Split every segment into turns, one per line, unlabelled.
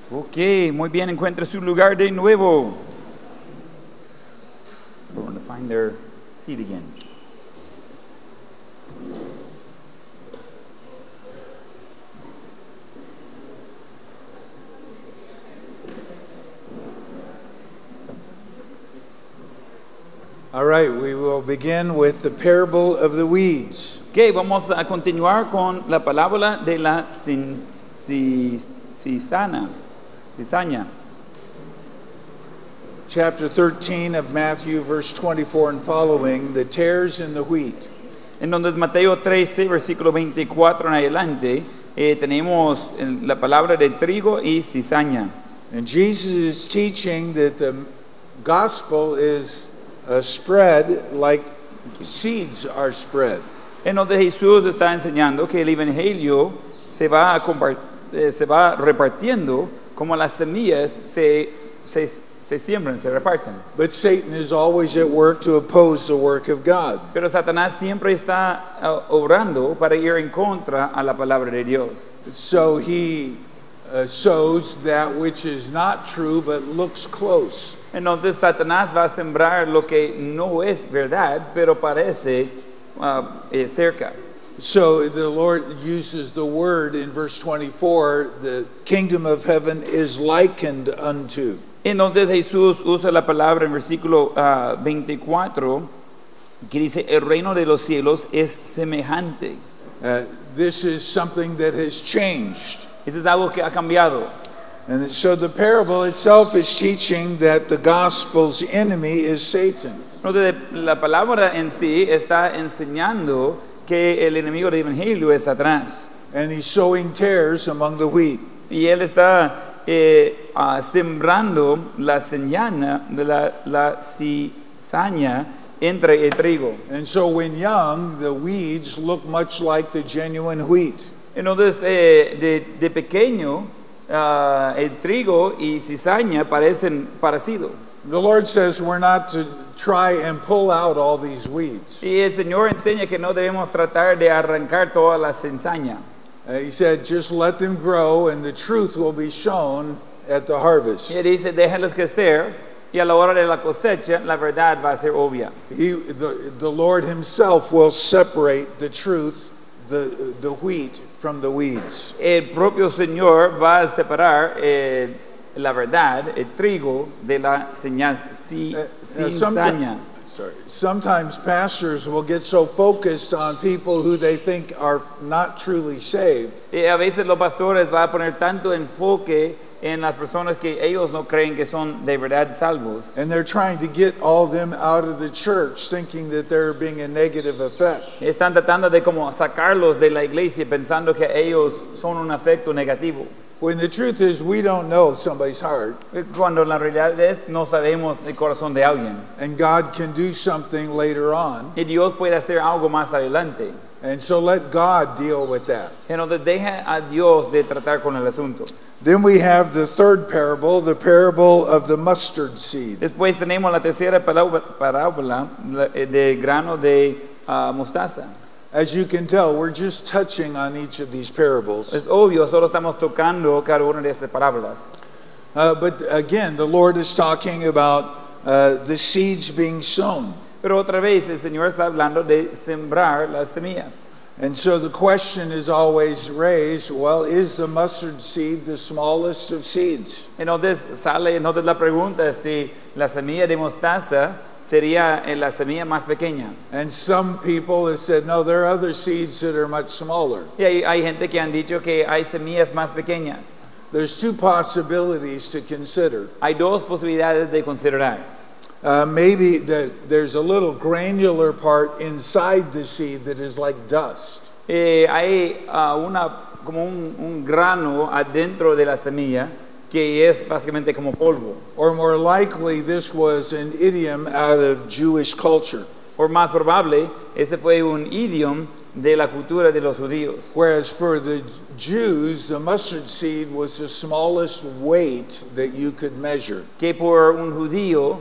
Ok, muy bien, encuentre su lugar de nuevo. We're going to find their seat again.
All right, we will begin with the parable of the weeds.
Ok, vamos a continuar con la parábola de la cizaña.
Chapter 13 of Matthew, verse 24 and following, the tares in the wheat.
En donde es Mateo 13, versículo 24 en adelante, tenemos la palabra de trigo y cizaña.
And Jesus is teaching that the gospel is spread like seeds are spread.
En donde Jesús está enseñando que el evangelio se va repartiendo como las semillas se siembran, se reparten.
But Satan is always at work to oppose the work of God.
Pero Satanás siempre está obrando para ir en contra a la palabra de Dios.
So he sows that which is not true but looks close.
Entonces Satanás va a sembrar lo que no es verdad, pero parece cerca.
So the Lord uses the word in verse 24, the kingdom of heaven is likened unto.
Entonces Jesús usa la palabra en versículo 24 que dice el reino de los cielos es semejante.
This is something that has changed.
Eso es algo que ha cambiado.
And so the parable itself is teaching that the gospel's enemy is Satan.
Entonces la palabra en sí está enseñando que el enemigo del evangelio es Satanás.
And he's sowing tares among the wheat.
Y él está sembrando la cizaña entre el trigo.
And so when young, the weeds look much like the genuine wheat.
Entonces de pequeño el trigo y cizaña parecen parecidos.
The Lord says we're not to try and pull out all these weeds.
Y el Señor enseña que no debemos tratar de arrancar toda la cizaña.
He said, just let them grow and the truth will be shown at the harvest.
Y él dice, déjalos crecer y a la hora de la cosecha la verdad va a ser obvia.
The Lord himself will separate the truth, the wheat from the weeds.
El propio Señor va a separar la verdad, el trigo de la cizaña.
Sometimes pastors will get so focused on people who they think are not truly saved.
Y a veces los pastores van a poner tanto enfoque en las personas que ellos no creen que son de verdad salvos.
And they're trying to get all them out of the church thinking that they're being a negative effect.
Están tratando de como sacarlos de la iglesia pensando que ellos son un efecto negativo.
When the truth is we don't know somebody's heart.
Cuando la realidad es no sabemos el corazón de alguien.
And God can do something later on.
Y Dios puede hacer algo más adelante.
And so let God deal with that.
Entonces deja a Dios de tratar con el asunto.
Then we have the third parable, the parable of the mustard seed.
Después tenemos la tercera parábola de grano de mostaza.
As you can tell, we're just touching on each of these parables.
Es obvio, solo estamos tocando cada una de esas parábolas.
But again, the Lord is talking about the seeds being sown.
Pero otra vez el Señor está hablando de sembrar las semillas.
And so the question is always raised, well, is the mustard seed the smallest of seeds?
Entonces la pregunta es si la semilla de mostaza sería la semilla más pequeña.
And some people have said, no, there are other seeds that are much smaller.
Y hay gente que han dicho que hay semillas más pequeñas.
There's two possibilities to consider.
Hay dos posibilidades de considerar.
Maybe there's a little granular part inside the seed that is like dust.
Hay como un grano adentro de la semilla que es básicamente como polvo.
Or more likely, this was an idiom out of Jewish culture.
O más probable, ese fue un idioma de la cultura de los judíos.
Whereas for the Jews, the mustard seed was the smallest weight that you could measure.
Que por un judío,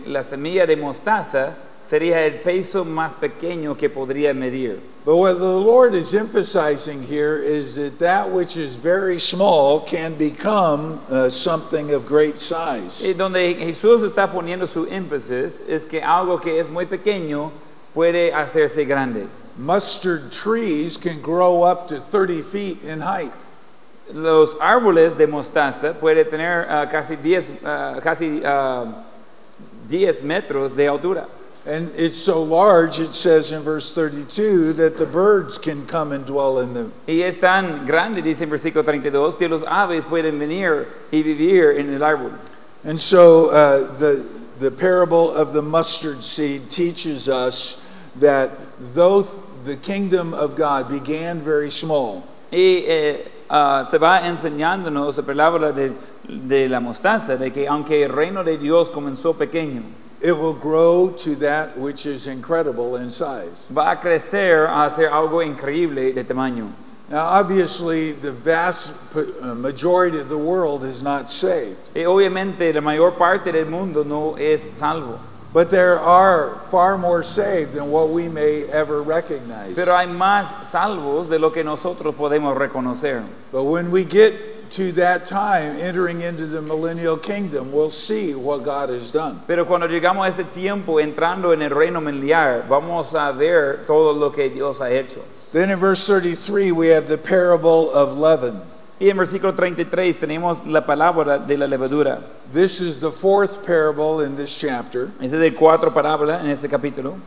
la semilla de mostaza sería el peso más pequeño que podría medir.
But what the Lord is emphasizing here is that that which is very small can become something of great size.
Y donde Jesús está poniendo su énfasis es que algo que es muy pequeño puede hacerse grande.
Mustard trees can grow up to 30 feet in height.
Los árboles de mostaza pueden tener casi 10 metros de altura.
And it's so large, it says in verse 32, that the birds can come and dwell in them.
Y es tan grande, dice en versículo 32, que los aves pueden venir y vivir en el árbol.
And so the parable of the mustard seed teaches us that though the kingdom of God began very small,
Y se va enseñándonos la palabra de la mostaza, de que aunque el reino de Dios comenzó pequeño,
it will grow to that which is incredible in size.
va a crecer a ser algo increíble de tamaño.
Now, obviously, the vast majority of the world is not saved.
Y obviamente la mayor parte del mundo no es salvo.
But there are far more saved than what we may ever recognize.
Pero hay más salvos de lo que nosotros podemos reconocer.
But when we get to that time, entering into the millennial kingdom, we'll see what God has done.
Pero cuando llegamos a ese tiempo entrando en el reino milenial, vamos a ver todo lo que Dios ha hecho.
Then in verse 33, we have the parable of leaven.
Y en versículo 33 tenemos la palabra de la levadura.
This is the fourth parable in this chapter,
Esa es de 4 parábolas en ese capítulo.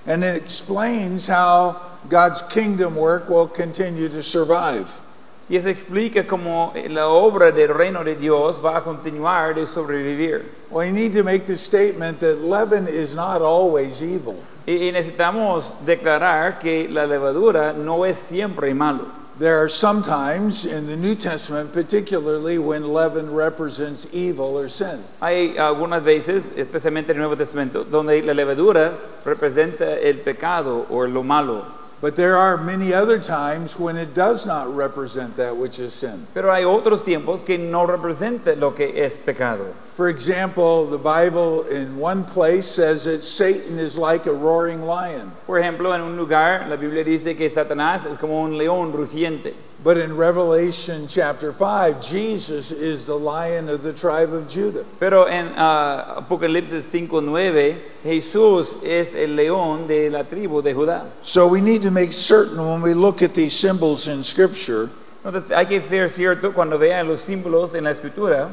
and it explains how God's kingdom work will continue to survive.
Y eso explica cómo la obra del reino de Dios va a continuar de sobrevivir.
Well, you need to make the statement that leaven is not always evil.
Y necesitamos declarar que la levadura no es siempre malo.
There are some times in the New Testament, particularly when leaven represents evil or sin.
Hay algunas veces, especialmente en el Nuevo Testamento, donde la levadura representa el pecado o lo malo.
But there are many other times when it does not represent that which is sin.
Pero hay otros tiempos que no representa lo que es pecado.
For example, the Bible in one place says that Satan is like a roaring lion.
Por ejemplo, en un lugar la Biblia dice que Satanás es como un león rugiente.
But in Revelation chapter 5, Jesus is the lion of the tribe of Judah.
Pero en Apocalipsis 5:9, Jesús es el león de la tribu de Judá.
So we need to make certain when we look at these symbols in Scripture,
Entonces hay que ser cierto cuando vean los símbolos en la escritura,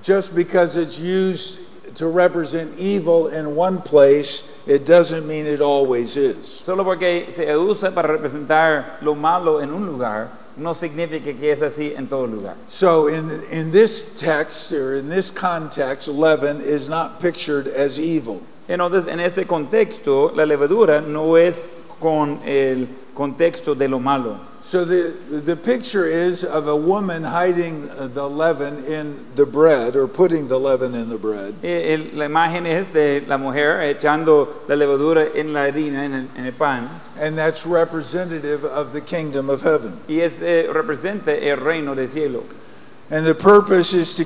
just because it's used to represent evil in one place, it doesn't mean it always is.
solo porque se usa para representar lo malo en un lugar, no significa que es así en todo lugar.
So in this text, or in this context, leaven is not pictured as evil.
Entonces, en ese contexto, la levadura no es con el contexto de lo malo.
So the picture is of a woman hiding the leaven in the bread, or putting the leaven in the bread.
La imagen es de la mujer echando la levadura en la harina, en el pan,
And that's representative of the kingdom of heaven.
y representa el reino del cielo.
And the purpose is to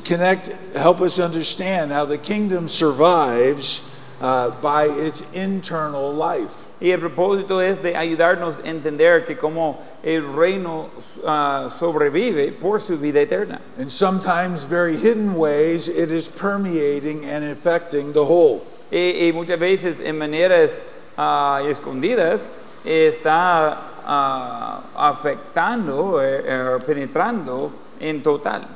help us understand how the kingdom survives by its internal life.
Y el propósito es de ayudarnos a entender que como el reino sobrevive por su vida eterna.
In sometimes very hidden ways, it is permeating and affecting the whole.
Y muchas veces en maneras escondidas está afectando, penetrando en total.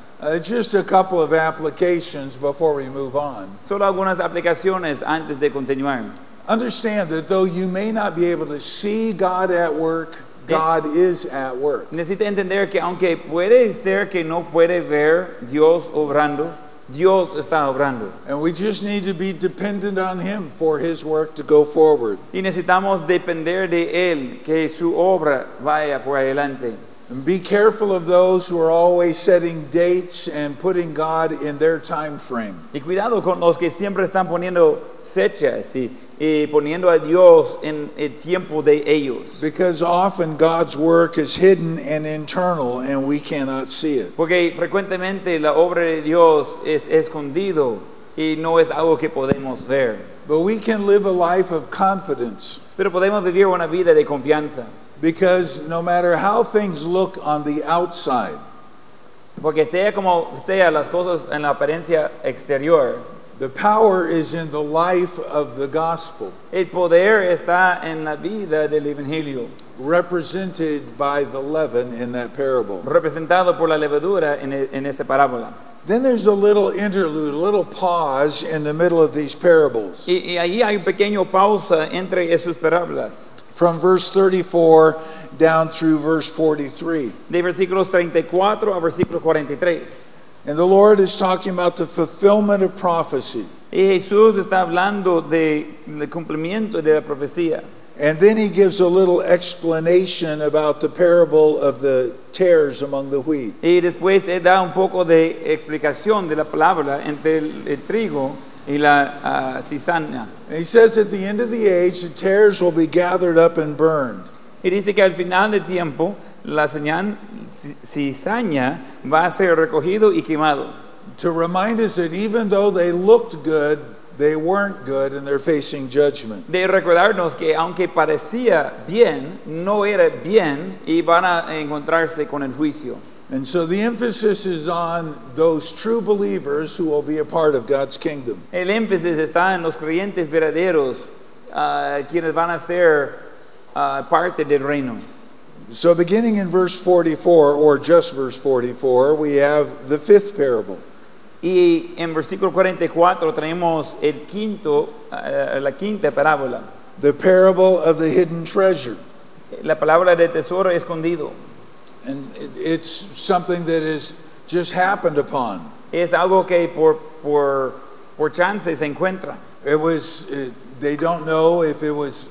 Just a couple of applications before we move on.
Solo algunas aplicaciones antes de continuar.
Understand that though you may not be able to see God at work, God is at work.
Necesita entender que aunque puede ser que no puede ver Dios obrando, Dios está obrando.
And we just need to be dependent on Him for His work to go forward.
Y necesitamos depender de Él, que su obra vaya por adelante.
And be careful of those who are always setting dates and putting God in their time frame.
Y cuidado con los que siempre están poniendo fechas y poniendo a Dios en el tiempo de ellos.
Because often God's work is hidden and internal and we cannot see it.
Porque frecuentemente la obra de Dios es escondido y no es algo que podemos ver.
But we can live a life of confidence
Pero podemos vivir una vida de confianza,
because no matter how things look on the outside,
porque sea como sea las cosas en la apariencia exterior,
the power is in the life of the gospel,
el poder está en la vida del evangelio,
represented by the leaven in that parable.
representado por la levadura en esa parábola.
Then there's a little interlude, a little pause in the middle of these parables.
Y ahí hay un pequeño pausa entre esas parábolas,
From verse 34 down through verse 43.
de versículos 34 a versículo 43.
And the Lord is talking about the fulfillment of prophecy.
Y Jesús está hablando del cumplimiento de la profecía.
And then he gives a little explanation about the parable of the tares among the wheat.
Y después él da un poco de explicación de la palabra entre el trigo y la cizaña.
And he says at the end of the age, the tares will be gathered up and burned.
Y dice que al final del tiempo la cizaña va a ser recogido y quemado.
To remind us that even though they looked good, they weren't good and they're facing judgment.
De recordarnos que aunque parecía bien, no era bien y van a encontrarse con el juicio.
And so the emphasis is on those true believers who will be a part of God's kingdom.
El énfasis está en los creyentes verdaderos, quienes van a ser parte del reino.
So beginning in verse 44, or just verse 44, we have the fifth parable.
Y en versículo 44 tenemos la quinta parábola,
The parable of the hidden treasure.
la palabra de tesoro escondido.
And it's something that is just happened upon.
Es algo que por chance se encuentra.
They don't know if it was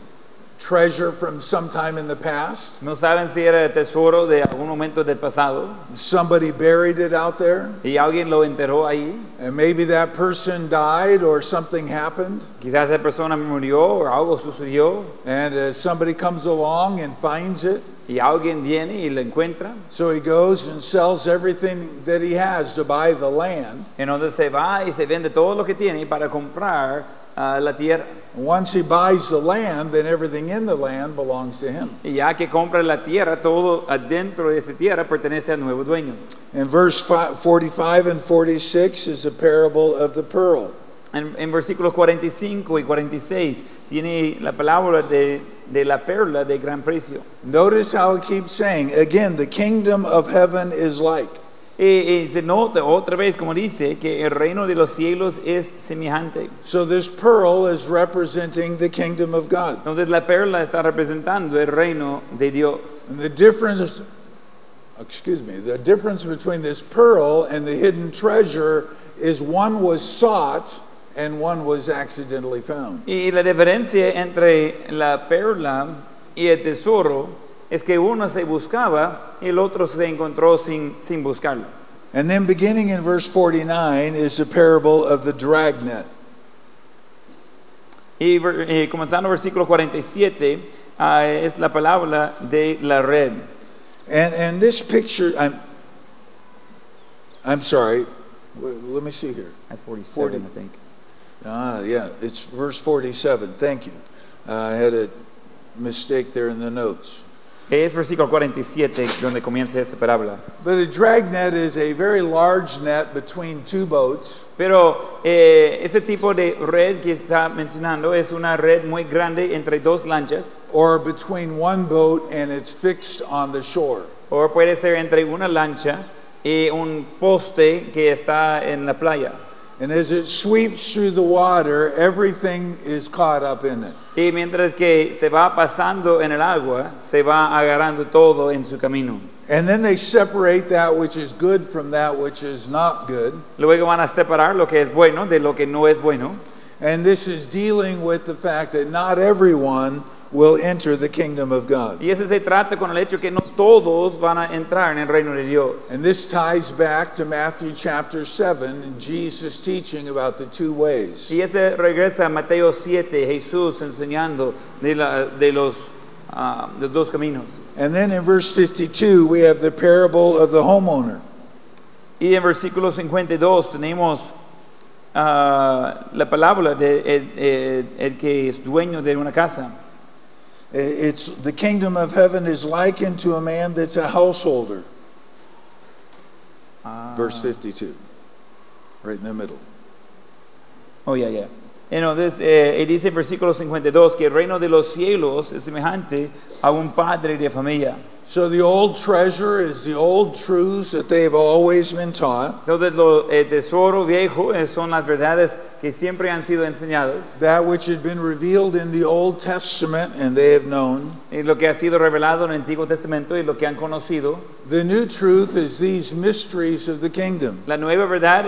treasure from sometime in the past.
No saben si era tesoro de algún momento del pasado
Somebody buried it out there,
y alguien lo enterró ahí.
and maybe that person died or something happened,
Quizás esa persona murió o algo sucedió
and somebody comes along and finds it.
y alguien viene y lo encuentra.
So he goes and sells everything that he has to buy the land.
Entonces se va y se vende todo lo que tiene para comprar la tierra.
Once he buys the land, then everything in the land belongs to him.
Y ya que compra la tierra, todo adentro de esa tierra pertenece al nuevo dueño.
In verse 45 and 46 is the parable of the pearl.
En versículos 45 y 46 tiene la palabra de la perla de gran precio.
Notice how it keeps saying, again, the kingdom of heaven is like.
Y se nota otra vez, como dice, que el reino de los cielos es semejante.
So this pearl is representing the kingdom of God.
Entonces la perla está representando el reino de Dios.
And the difference between this pearl and the hidden treasure is one was sought and one was accidentally found.
Y la diferencia entre la perla y el tesoro es que uno se buscaba y el otro se encontró sin buscarlo.
And then beginning in verse 49 is the parable of the dragnet.
Y comenzando versículo 47 es la palabra de la red.
And this picture, I'm sorry, let me see here.
That's 47,
40.
I think.
Yeah, it's verse 47. Thank you. I had a mistake there in the notes.
Es versículo 47 donde comienza esa parábola.
But a dragnet is a very large net between two boats.
Pero ese tipo de red que está mencionando es una red muy grande entre dos lanchas,
Or between one boat and it's fixed on the shore.
o puede ser entre una lancha y un poste que está en la playa.
And as it sweeps through the water, everything is caught up in it.
Y mientras que se va pasando en el agua, se va agarrando todo en su camino.
And then they separate that which is good from that which is not good.
Luego van a separar lo que es bueno de lo que no es bueno.
And this is dealing with the fact that not everyone will enter the kingdom of God.
Y ese se trata con el hecho que no todos van a entrar en el reino de Dios.
And this ties back to Matthew chapter 7 and Jesus teaching about the two ways.
Y ese regresa a Mateo 7, Jesús enseñando de los dos caminos.
And then in verse 52 we have the parable of the homeowner.
Y en versículo 52 tenemos la palabra de el que es dueño de una casa.
It's the kingdom of heaven is likened to a man that's a householder. Verse 52, right in the middle.
Oh, yeah. Entonces, él dice en versículo 52 que el reino de los cielos es semejante a un padre de familia.
So the old treasure is the old truths that they've always been taught.
Entonces, el tesoro viejo son las verdades que siempre han sido enseñadas.
That which had been revealed in the Old Testament and they have known.
Y lo que ha sido revelado en el Antiguo Testamento y lo que han conocido.
The new truth is these mysteries of the kingdom.
La nueva verdad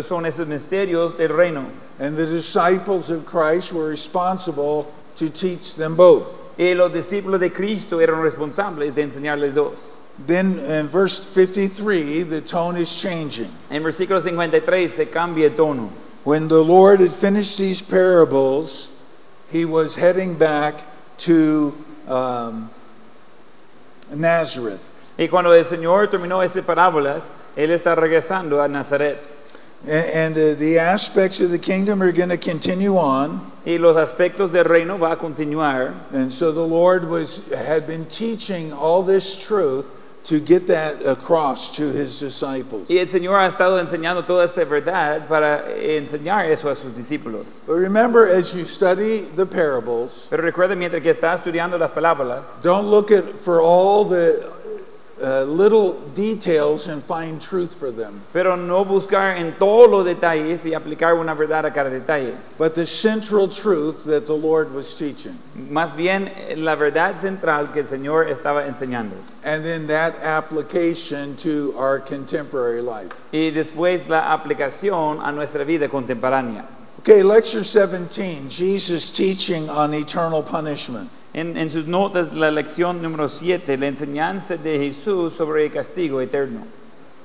son esos misterios del reino.
And the disciples of Christ were responsible to teach them both.
Y los discípulos de Cristo eran responsables de enseñarles dos.
Then in verse 53, the tone is changing.
En versículo 53 se cambia el tono.
When the Lord had finished these parables, he was heading back to Nazareth.
Y cuando el Señor terminó esas parábolas, él está regresando a Nazaret.
And the aspects of the kingdom are going to continue on.
Y los aspectos del reino va a continuar.
And so the Lord had been teaching all this truth to get that across to his disciples.
Y el Señor ha estado enseñando toda esta verdad para enseñar eso a sus discípulos.
But remember, as you study the parables,
Pero recuerda, mientras que está estudiando las parábolas,
don't look for all the little details and find truth for them.
pero no buscar en todos los detalles y aplicar una verdad a cada detalle.
But the central truth that the Lord was teaching.
Más bien la verdad central que el Señor estaba enseñando.
And then that application to our contemporary life.
Y después la aplicación a nuestra vida contemporánea.
Okay, lecture 17, Jesus teaching on eternal punishment.
En sus notas, la lección número 7, la enseñanza de Jesús sobre el castigo eterno.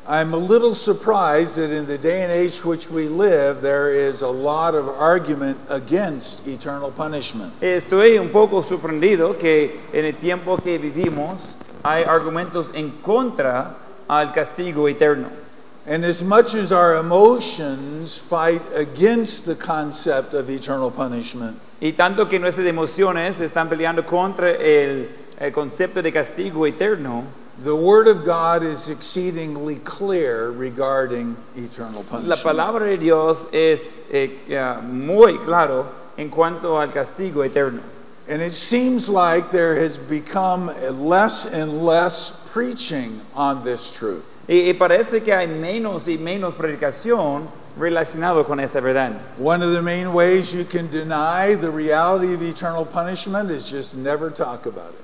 I'm a little surprised that in the day and age which we live, there is a lot of argument against eternal punishment.
Estoy un poco sorprendido que en el tiempo que vivimos hay argumentos en contra al castigo eterno.
And as much as our emotions fight against the concept of eternal punishment,
Y tanto que nuestras emociones están peleando contra el concepto de castigo eterno,
the Word of God is exceedingly clear regarding eternal
la
punishment.
palabra de Dios es muy claro en cuanto al castigo eterno.
And it seems like there has become less and less preaching on this truth.
Y parece que hay menos y menos predicación relacionado con esa verdad.
One of the main ways you can deny the reality of eternal punishment is just never talk about it.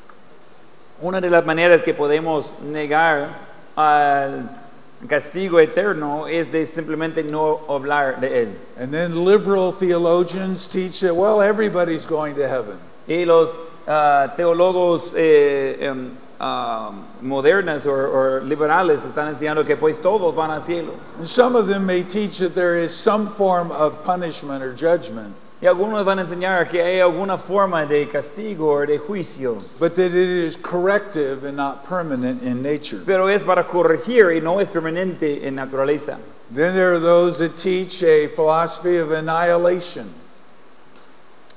Una de las maneras que podemos negar al castigo eterno es de simplemente no hablar de él.
And then liberal theologians teach that, well, everybody's going to heaven.
Y los teólogos modernos o liberales están enseñando que pues todos van al cielo.
And some of them may teach that there is some form of punishment or judgment,
Y algunos van a enseñar que hay alguna forma de castigo o de juicio,
but that it is corrective and not permanent in nature.
pero es para corregir y no es permanente en naturaleza.
Then there are those that teach a philosophy of annihilation.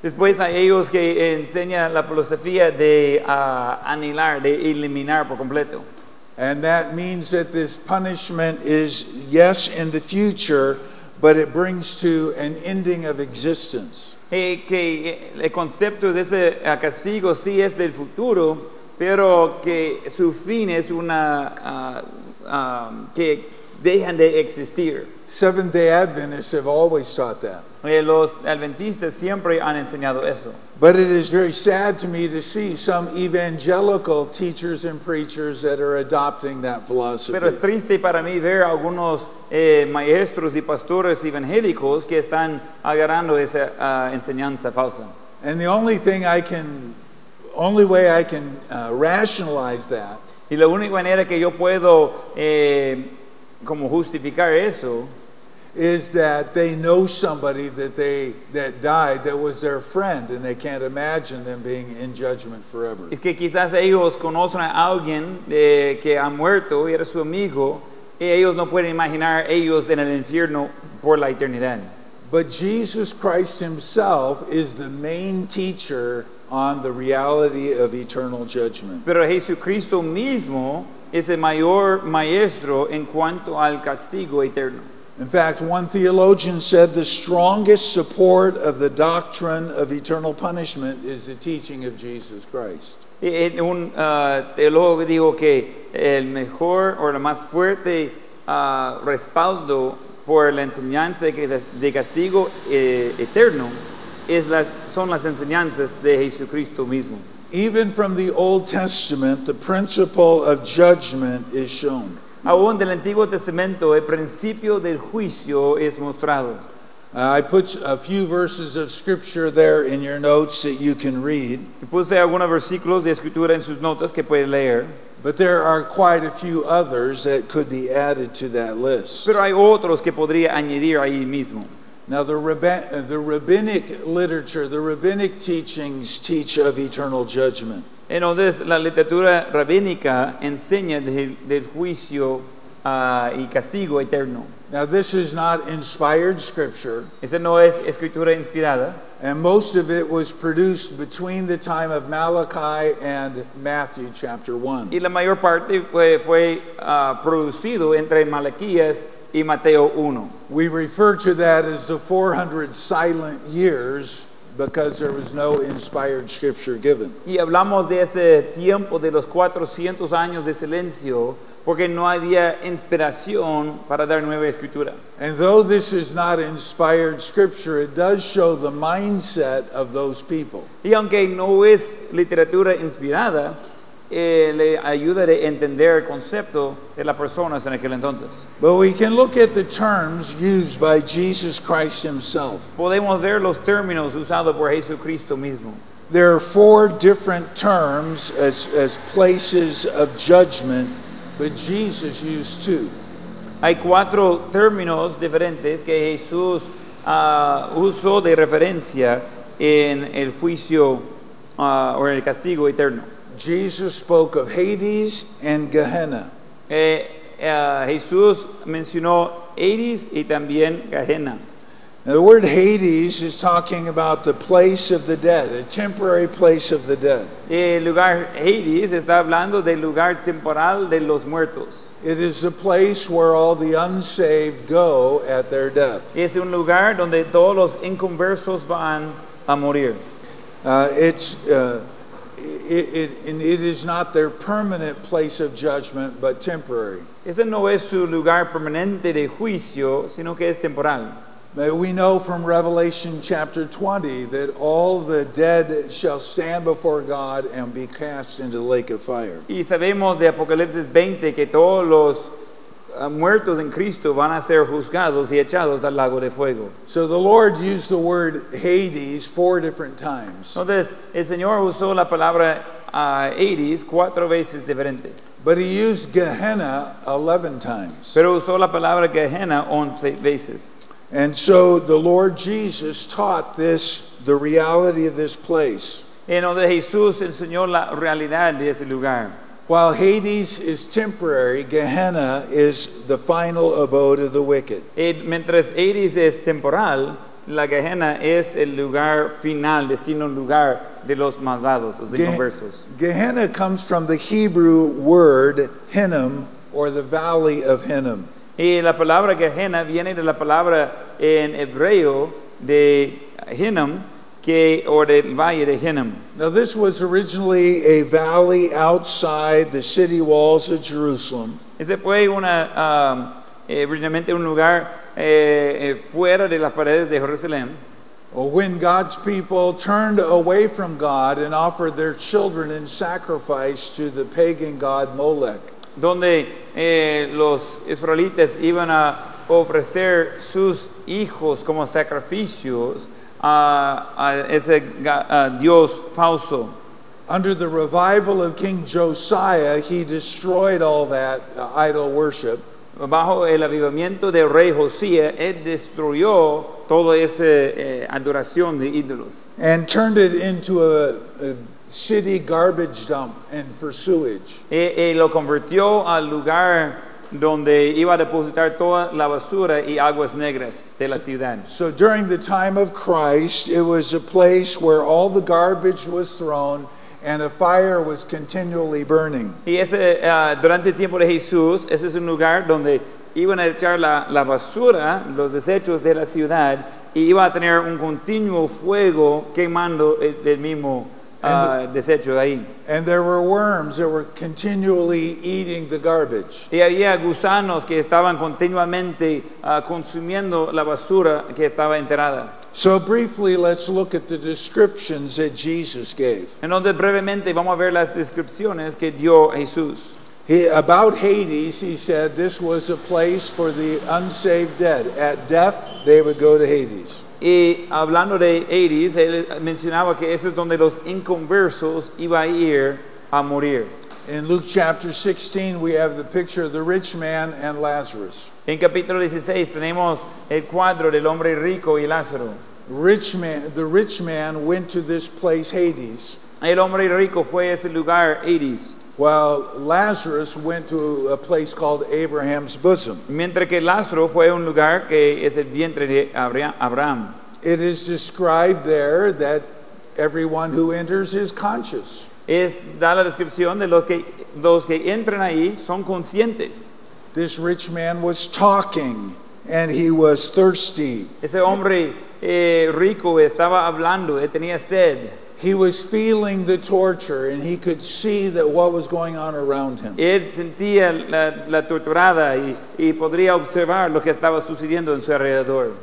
Después hay ellos que enseñan la filosofía de aniquilar, de eliminar por completo.
And that means that this punishment is, yes, in the future, but it brings to an ending of existence.
Que el concepto de ese castigo sí es del futuro, pero que su fin es una que dejan de existir.
Seventh-day Adventists have always taught that.
Los adventistas siempre han enseñado eso.
But it is very sad to me to see some evangelical teachers and preachers that are adopting that philosophy.
Pero es triste para mí ver algunos maestros y pastores evangélicos que están agarrando esa enseñanza falsa.
And the only way I can rationalize that
Y la única manera que yo puedo como justificar eso
is that they know somebody that died that was their friend, and they can't imagine them being in judgment forever.
es que quizás ellos conocen a alguien que ha muerto y era su amigo ellos no pueden imaginar ellos en el infierno por la eternidad.
But Jesus Christ himself is the main teacher on the reality of eternal judgment.
Pero Jesucristo mismo es el mayor maestro en cuanto al castigo eterno.
In fact, one theologian said the strongest support of the doctrine of eternal punishment is the teaching of Jesus Christ.
Un teólogo dijo que el mejor o el más fuerte respaldo por la enseñanza de castigo eterno son las enseñanzas de Jesucristo mismo.
Even from the Old Testament, the principle of judgment is shown.
Aún del Antiguo Testamento, el principio del juicio es mostrado.
I put a few verses of scripture there in your notes that you can read.
Puse algunos versículos de escritura en sus notas que puede leer.
But there are quite a few others that could be added to that list.
Pero hay otros que podría añadir ahí mismo.
Now, the rabbinic literature, the rabbinic teachings teach of eternal judgment.
Entonces, la literatura rabínica enseña del juicio y castigo eterno.
Now, this is not inspired scripture,
Esa no es escritura inspirada.
and most of it was produced between the time of Malachi and Matthew chapter 1.
Y la mayor parte fue producido entre Malaquías y Mateo 1.
We refer to that as the 400 silent years because there was no inspired scripture given.
Y hablamos de ese tiempo de los 400 años de silencio porque no había inspiración para dar nueva escritura.
And though this is not inspired scripture, it does show the mindset of those people.
Y aunque no es literatura inspirada, le ayuda a entender el concepto de las personas en aquel entonces.
But we can look at the terms used by Jesus Christ himself.
Podemos ver los términos usados por Jesucristo mismo.
There are 4 different terms as places of judgment, but Jesus used 2.
Hay 4 términos diferentes que Jesús usó de referencia en el juicio o en el castigo eterno.
Jesus spoke of Hades and Gehenna.
Jesús mencionó Hades y también Gehenna.
Now, the word Hades is talking about the place of the dead, a temporary place of the dead.
El lugar Hades está hablando del lugar temporal de los muertos.
It is the place where all the unsaved go at their death.
Es un lugar donde todos los inconversos van a morir.
It is not their permanent place of judgment, but temporary.
Ese no es su lugar permanente de juicio, sino que es temporal.
We know from Revelation chapter 20 that all the dead shall stand before God and be cast into the lake of fire.
Y sabemos de Apocalipsis 20 que todos los muertos en Cristo van a ser juzgados y echados al lago de fuego.
So the Lord used the word Hades 4 different times.
Entonces, el Señor usó la palabra Hades 4 veces diferentes.
But he used Gehenna 11 times.
Pero usó la palabra Gehenna 11 veces.
And so the Lord Jesus taught the reality of this place.
En donde Jesús enseñó la realidad de ese lugar.
While Hades is temporary, Gehenna is the final abode of the wicked.
Mientras Hades es temporal, la Gehenna es el lugar final, destino lugar de los malvados, los inconversos.
Gehenna comes from the Hebrew word Hinnom, or the valley of Hinnom.
Y la palabra Gehenna viene de la palabra en hebreo de Hinnom, o del valle de Hinnom.
Now this was originally a valley outside the city walls of Jerusalem.
Ese fue originalmente un lugar fuera de las paredes de Jerusalén.
When God's people turned away from God and offered their children in sacrifice to the pagan god Molech.
Donde los israelitas iban a ofrecer sus hijos como sacrificios a ese Dios falso.
Under the revival of King Josiah, he destroyed all that idol worship.
Bajo el avivamiento del rey Josías, él destruyó toda esa adoración de ídolos.
And turned it into a city garbage dump and for sewage.
Lo convirtió al lugar donde iba a depositar toda la basura y aguas negras de la ciudad.
So during the time of Christ, it was a place where all the garbage was thrown and a fire was continually burning.
Y durante el tiempo de Jesús, ese es un lugar donde iban a echar la basura, los desechos de la ciudad, y iba a tener un continuo fuego quemando el mismo desecho ahí.
And there were worms that were continually eating the garbage.
Y había gusanos que estaban continuamente consumiendo la basura que estaba enterrada.
So briefly, let's look at the descriptions that Jesus gave.
Entonces brevemente vamos a ver las descripciones que dio Jesús.
About Hades, he said this was a place for the unsaved dead. At death, they would go to Hades.
Y hablando de Hades, él mencionaba que eso es donde los inconversos iban a ir a morir.
In Luke chapter 16, we have the picture of the rich man and Lazarus.
En capítulo 16 tenemos el cuadro del hombre rico y Lázaro.
The rich man went to this place, Hades,
El hombre rico fue a ese lugar, Hades,
while Lazarus went to a place called Abraham's bosom.
mientras que Lázaro fue a un lugar que es el vientre de Abraham.
It is described there that everyone who enters is conscious.
Da la descripción de los que entran ahí son conscientes.
This rich man was talking and he was thirsty.
Ese hombre rico estaba hablando, él tenía sed.
He was feeling the torture and he could see that what was going on around him.
Él sentía la torturada y podría observar lo que estaba sucediendo en su alrededor.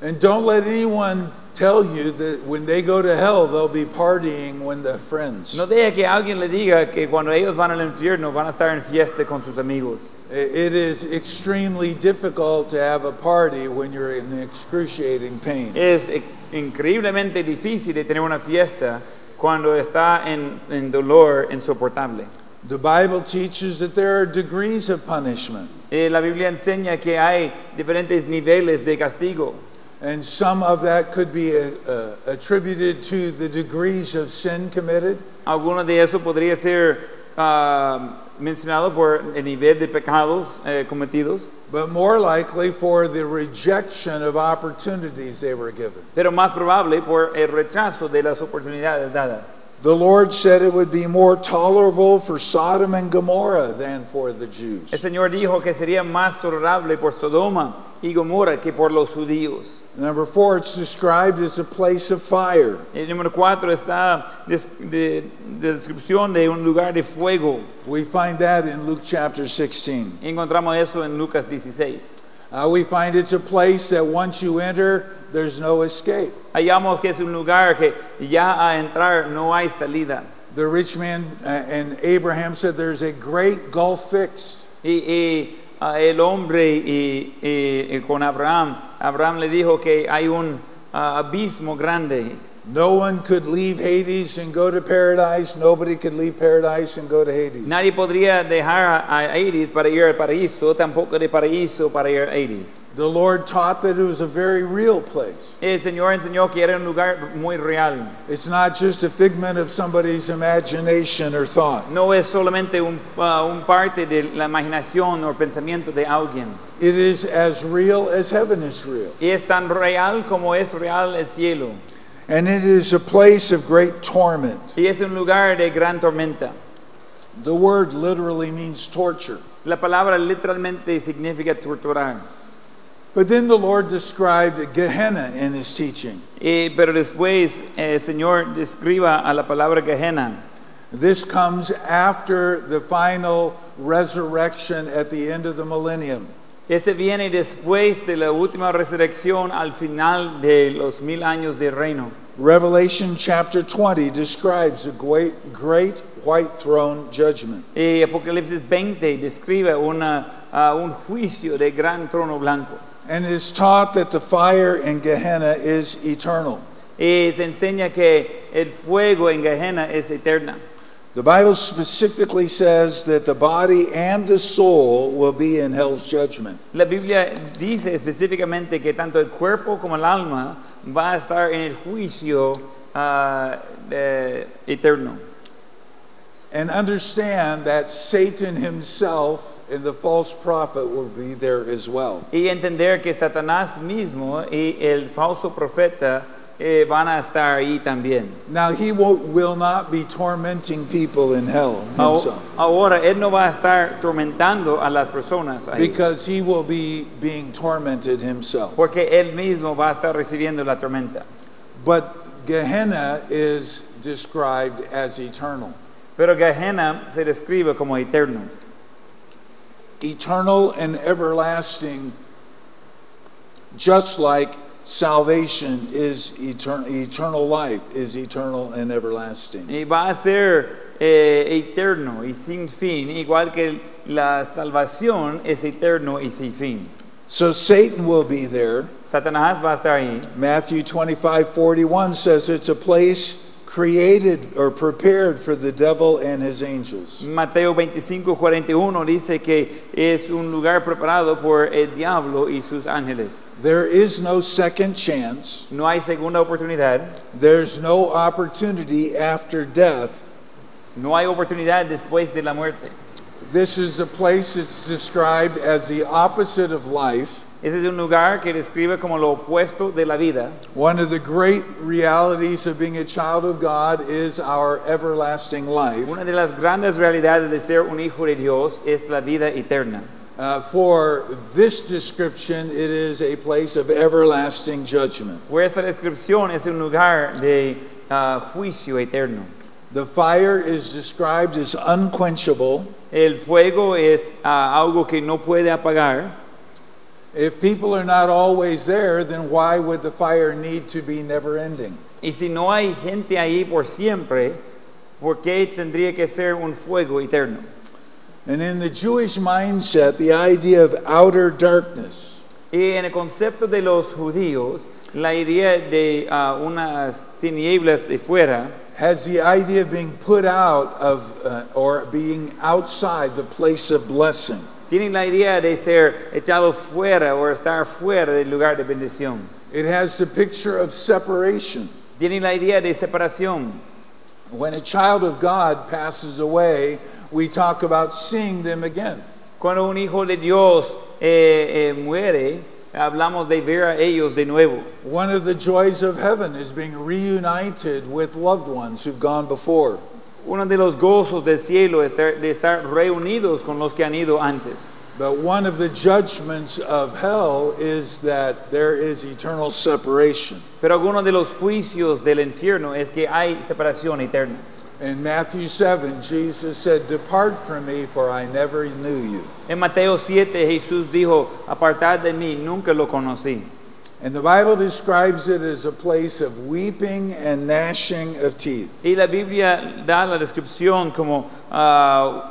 And don't let anyone tell you that when they go to hell, they'll be partying with their friends.
No deje que alguien le diga que cuando ellos van al infierno van a estar en fiesta con sus amigos.
It is extremely difficult to have a party when you're in excruciating pain.
Es increíblemente difícil de tener una fiesta cuando está en dolor insoportable.
The Bible teaches that there are degrees of punishment.
La Biblia enseña que hay diferentes niveles de castigo.
And some of that could be attributed to the degrees of sin committed.
Alguno de eso podría ser mencionado por el nivel de pecados cometidos.
But more likely for the rejection of opportunities they were given.
Pero más probable por el rechazo de las oportunidades dadas.
The Lord said it would be more tolerable for Sodom and Gomorrah than for the Jews.
El Señor dijo que sería más tolerable por Sodoma y Gomorra que por los judíos.
Number 4, it's described as a place of fire.
El número 4 está de descripción de un lugar de fuego.
We find that in Luke chapter 16.
Encontramos eso en Lucas 16.
We find it's a place that once you enter, there's no escape.
Hallamos que es un lugar que ya a entrar no hay salida.
The rich man and Abraham said there's a great gulf fixed.
El hombre con Abraham le dijo que hay un abismo grande.
No one could leave Hades and go to paradise. Nobody could leave paradise and go to Hades.
Nadie podría dejar a Hades para ir al paraíso, tampoco de paraíso para ir a Hades.
The Lord taught that it was a very real place.
El Señor enseñó que era un lugar muy real.
It's not just a figment of somebody's imagination or thought.
No es solamente un parte de la imaginación o pensamiento de alguien.
It is as real as heaven is real.
Y es tan real como es real el cielo.
And it is a place of great torment.
Y es un lugar de gran tormenta.
The word literally means torture.
La palabra literalmente significa torturar.
But then the Lord described Gehenna in his teaching.
Pero después el Señor describa a la palabra Gehenna.
This comes after the final resurrection at the end of the millennium.
Ese viene después de la última resurrección al final de los 1000 años de reino.
Revelation chapter 20 describes a great white throne judgment.
Apocalipsis 20 describe un juicio de gran trono blanco.
And it is taught that the fire in Gehenna is eternal.
Se enseña que el fuego en Gehenna es eterna.
The Bible specifically says that the body and the soul will be in hell's judgment.
La Biblia dice específicamente que tanto el cuerpo como el alma va a estar en el juicio eterno.
And understand that Satan himself and the false prophet will be there as well.
Y entender que Satanás mismo y el falso profeta van a estar ahí también.
Now he will not be tormenting people in hell himself,
Ahora, él no va a estar tormentando a las personas ahí,
because he will be being tormented himself.
porque él mismo va a estar recibiendo la tormenta.
But Gehenna is described as eternal.
Pero Gehenna se describe como eterno.
Eternal and everlasting, just like salvation is eternal life is eternal and everlasting.
Y va a ser eterno y sin fin, igual que la salvación es eterno y sin fin.
So Satan will be there.
Satanás va a estar ahí.
Matthew 25:41 says it's a place created or prepared for the devil and his angels.
Mateo 25:41 dice que es un lugar preparado por el diablo y sus ángeles.
There is no second chance.
No hay segunda oportunidad.
There's no opportunity after death.
No hay oportunidad después de la muerte.
This is a place that's described as the opposite of life.
Ese es un lugar que describe como lo opuesto de la vida.
One of the great realities of being a child of God is our everlasting life.
Una de las grandes realidades de ser un hijo de Dios es la vida eterna.
For this description, it is a place of everlasting judgment.
Por esa descripción es un lugar de juicio eterno.
The fire is described as unquenchable.
El fuego es algo que no puede apagar.
If people are not always there, then why would the fire need to be never ending?
Y si no hay gente ahí por siempre, ¿por qué tendría que ser un fuego eterno?
And in the Jewish mindset, the idea of outer darkness
Y en el concepto de los judíos, la idea de unas tinieblas de fuera
has the idea of being put out of or being outside the place of blessing.
tienen la idea de ser echado fuera o estar fuera del lugar de bendición.
It has the picture of separation.
Tienen la idea de separación.
When a child of God passes away, we talk about seeing them again.
Cuando un hijo de Dios muere, hablamos de ver a ellos de nuevo.
One of the joys of heaven is being reunited with loved ones who've gone before.
Uno de los gozos del cielo es de estar reunidos con los que han ido antes.
But one of the judgments of hell is that there is eternal separation.
Pero alguno de los juicios del infierno es que hay separación eterna.
In Matthew 7, Jesus said, "Depart from me, for I never knew you."
En Mateo 7 Jesús dijo, apartad de mí, nunca lo conocí.
And the Bible describes it as a place of weeping and gnashing of teeth.
Y la Biblia da la descripción como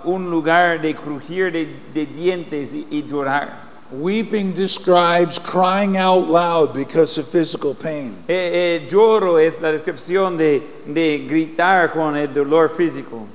un lugar de crujir de dientes y llorar.
Weeping describes crying out loud because of physical pain.
Lloro es la descripción de gritar con el dolor físico.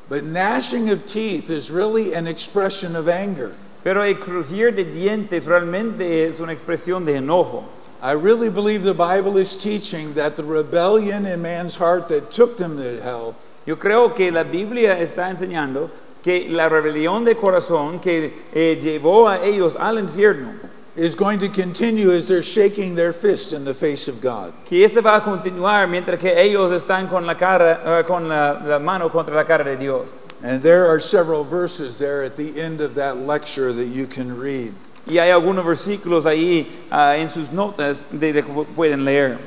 But gnashing of teeth is really an expression of anger.
Pero el crujir de dientes realmente es una expresión de enojo.
I really believe the Bible is teaching that the rebellion in man's heart that took them to hell
Yo creo que la Biblia está enseñando que la rebelión de corazón que llevó a ellos al infierno,
is going to continue as they're shaking their fist in the face of God.
que ese va a continuar mientras que ellos están con la mano contra la cara de Dios.
And there are several verses there at the end of that lecture that you can read.
Y hay algunos versículos ahí en sus notas de que pueden leer.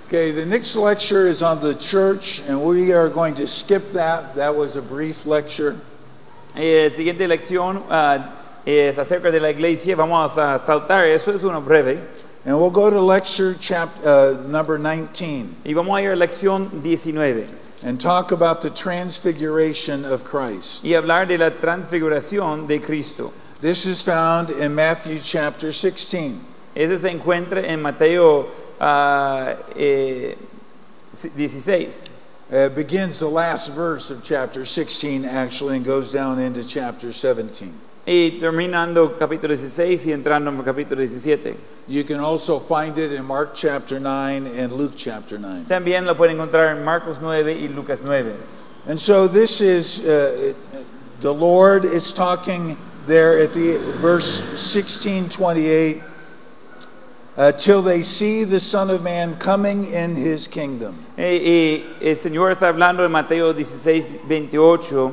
Okay, the next lecture is on the church, and we are going to skip that. That was a brief lecture.
La siguiente lección es acerca de la iglesia. Vamos a saltar eso, es uno breve.
And we'll go to lecture number 19
Y vamos a ir a lección 19
and talk about the transfiguration of Christ.
y hablar de la transfiguración de Cristo.
This is found in Matthew chapter 16.
Ese se encuentra en Mateo 16.
It begins the last verse of chapter 16 actually and goes down into chapter 17.
Y terminando capítulo 16 y entrando en capítulo 17.
You can also find it in Mark chapter 9 and Luke chapter 9.
También lo pueden encontrar en Marcos 9 y Lucas 9.
And so this is, the Lord is talking there at the verse 16:28, till they see the Son of Man coming in his kingdom.
Y el Señor está hablando en Mateo 16:28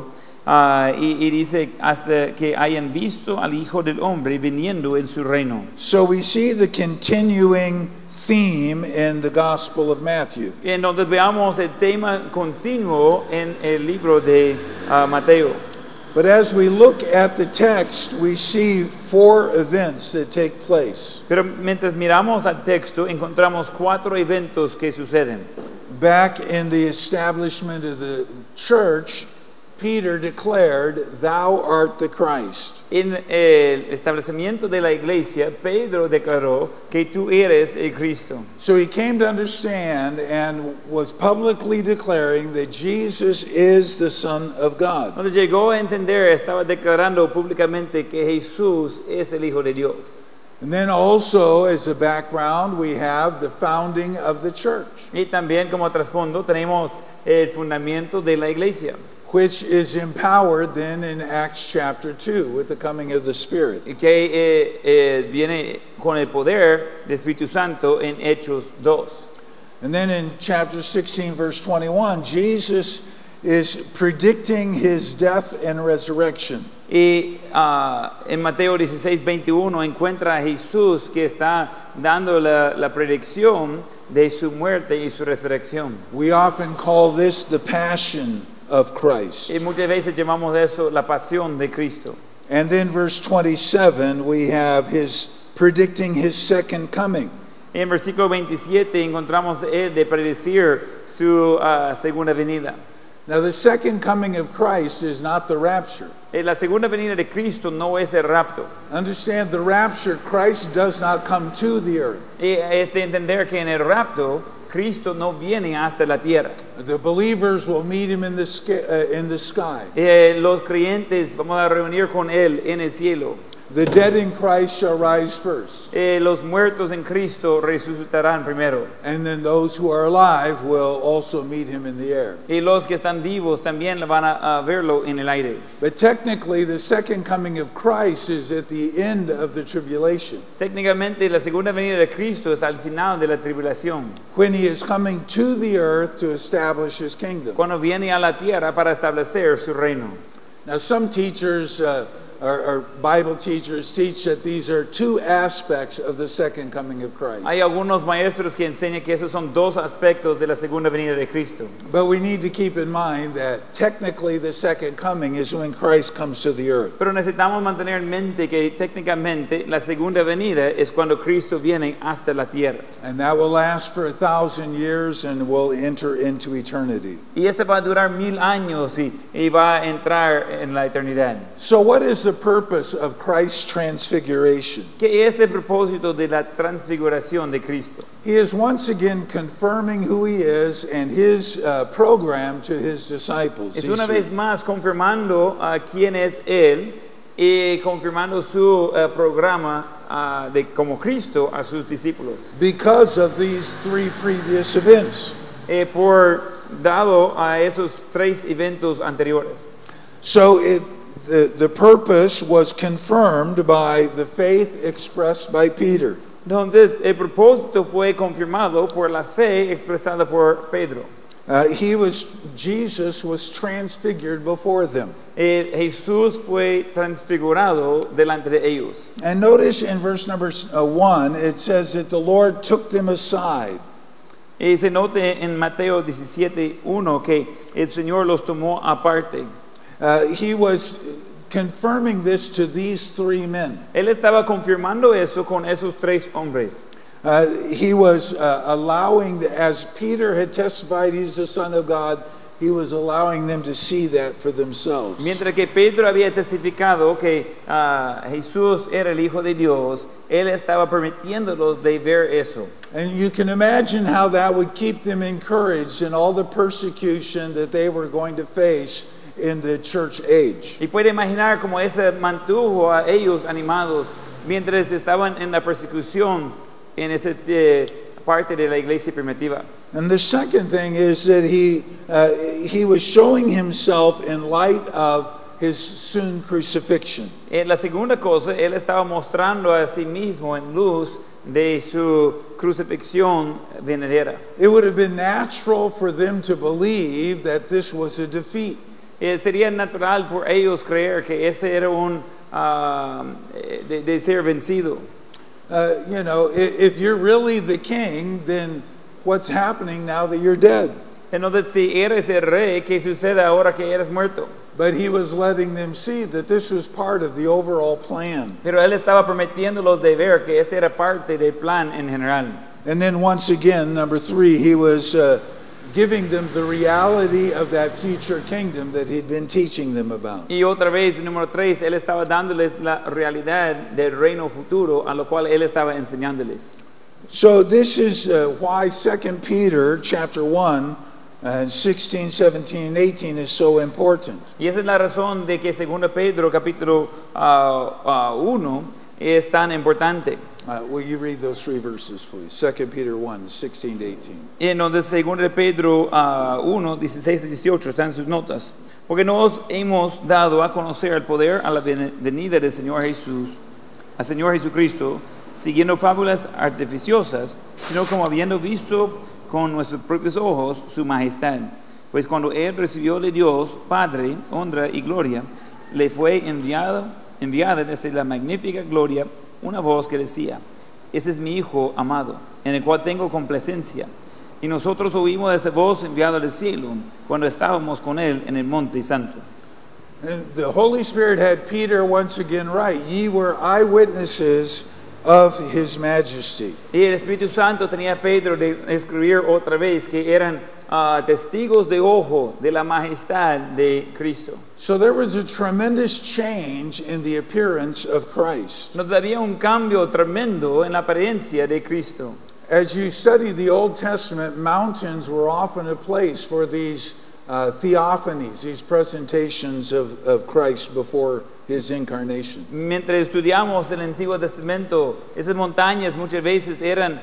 y dice hasta que hayan visto al Hijo del Hombre viniendo en su reino.
So we see the continuing theme in the Gospel of Matthew.
Y entonces veamos el tema continuo en el libro de Mateo.
But as we look at the text, we see four events that take place.
Pero mientras miramos al texto, encontramos cuatro eventos que suceden.
Back in the establishment of the church, Peter declared, "Thou art the Christ."
En el establecimiento de la iglesia, Pedro declaró que tú eres el Cristo.
So he came to understand and was publicly declaring that Jesus is the Son of God.
Cuando llegó a entender, estaba declarando públicamente que Jesús es el Hijo de Dios.
And then also, as a background, we have the founding of the church,
Y también como trasfondo tenemos el fundamento de la iglesia,
which is empowered then in Acts chapter 2 with the coming of the Spirit.
y que viene con el poder del Espíritu Santo en Hechos 2.
And then in chapter 16, verse 21, Jesus is predicting his death and resurrection.
Y en Mateo 16:21 encuentra a Jesús que está dando la predicción de su muerte y su resurrección.
We often call this the passion of Christ.
Y muchas veces llamamos eso la pasión de Cristo.
And then verse 27, we have his predicting his second coming.
En versículo 27 encontramos él de predecir su segunda venida.
Now the second coming of Christ is not the rapture.
La segunda venida de Cristo no es el rapto.
Understand, the rapture, Christ does not come to the earth.
Y es de entender que en el rapto Cristo no viene hasta la tierra.
The believers will meet him in the sky.
Los creyentes vamos a reunir con él en el cielo.
The dead in Christ shall rise first.
Los muertos en Cristo resucitarán primero.
And then those who are alive will also meet him in the air.
Y los que están vivos también van a verlo en el aire.
But technically, the second coming of Christ is at the end of the tribulation,
Técnicamente la segunda venida de Cristo es al final de la tribulación,
when he is coming to the earth to establish his kingdom.
cuando viene a la tierra para establecer su reino.
Now, some teachers or Bible teachers teach that these are two aspects of the second coming of Christ.
Hay algunos maestros que enseñan que esos son dos aspectos de la segunda venida de Cristo.
But we need to keep in mind that technically the second coming is when Christ comes to the earth.
Pero necesitamos mantener en mente que técnicamente la segunda venida es cuando Cristo viene hasta la tierra.
And that will last for 1,000 years and will enter into eternity.
Y eso va a durar 1000 años y va a entrar en la eternidad.
So what is the purpose of Christ's transfiguration?
¿Qué es el propósito de la transfiguración de Cristo?
He is once again confirming who he is and his program to his disciples.
Es una vez más confirmando quién es Él y confirmando su programa de como Cristo a sus discípulos.
Because of these three previous events.
Dado a esos tres eventos anteriores.
So the purpose was confirmed by the faith expressed by Peter.
Entonces, el propósito fue confirmado por la fe expresada por Pedro.
Jesus was transfigured before them.
Jesús fue transfigurado delante de ellos.
And notice in verse number 1, it says that the Lord took them aside.
Y se note en Mateo 17:1 que el Señor los tomó aparte.
He was confirming this to these three men.
Él estaba confirmando eso con esos tres hombres.
He was allowing, as Peter had testified he's the Son of God, he was allowing them to see that for themselves.
Mientras que Pedro había testificado que Jesús era el Hijo de Dios, él estaba permitiéndolos de ver eso.
And you can imagine how that would keep them encouraged in all the persecution that they were going to face in the church age.
Y puede imaginar cómo eso mantuvo a ellos animados mientras estaban en la persecución en esa parte de la iglesia primitiva.
And the second thing is that he was showing himself in light of his soon crucifixion.
La segunda cosa, él estaba mostrando a sí mismo en luz de su crucifixión venidera.
It would have been natural for them to believe that this was a defeat.
Sería natural por ellos creer que ese era un de ser vencido.
You know, if you're really the king, then what's happening now that you're dead?
Entonces, si eres el rey, ¿qué sucede ahora que eres muerto?
But he was letting them see that this was part of the overall plan.
Pero él estaba prometiéndolos de ver que este era parte del plan en general.
And then once again, number 3, he was giving them the reality of that future kingdom that he'd been teaching them about.
Y otra vez, número 3, él estaba dándoles la realidad del reino futuro a lo cual él estaba enseñándoles.
So this is why 2 Peter chapter 1 and 16, 17, and 18 is so important.
Y esa es la razón de que 2 Pedro capítulo 1 es tan importante.
Will you read those 3 verses, please? 2 Peter 1, 16 to 18.
Y entonces 2 Pedro 1, 16 y 18 están en sus notas. Porque nos hemos dado a conocer el poder a la venida del Señor Jesús, al Señor Jesucristo, siguiendo fábulas artificiosas, sino como habiendo visto con nuestros propios ojos su majestad. Pues cuando él recibió de Dios, Padre, honra y gloria, le fue enviada desde la magnífica gloria una voz que decía: ese es mi Hijo amado, en el cual tengo complacencia. Y nosotros oímos esa voz enviada del cielo cuando estábamos con él en el monte santo.
And the Holy Spirit had Peter once again write, "Ye were eyewitnesses of his majesty."
Y el Espíritu Santo tenía a Pedro de escribir otra vez que eran testigos de ojo de la majestad de Cristo.
So there was a tremendous change in the appearance of Christ.
Nos había un cambio tremendo en la apariencia de Cristo.
As you study the Old Testament, mountains were often a place for these theophanies, these presentations of Christ before his incarnation.
Mientras estudiamos el Antiguo Testamento, esas montañas muchas veces eran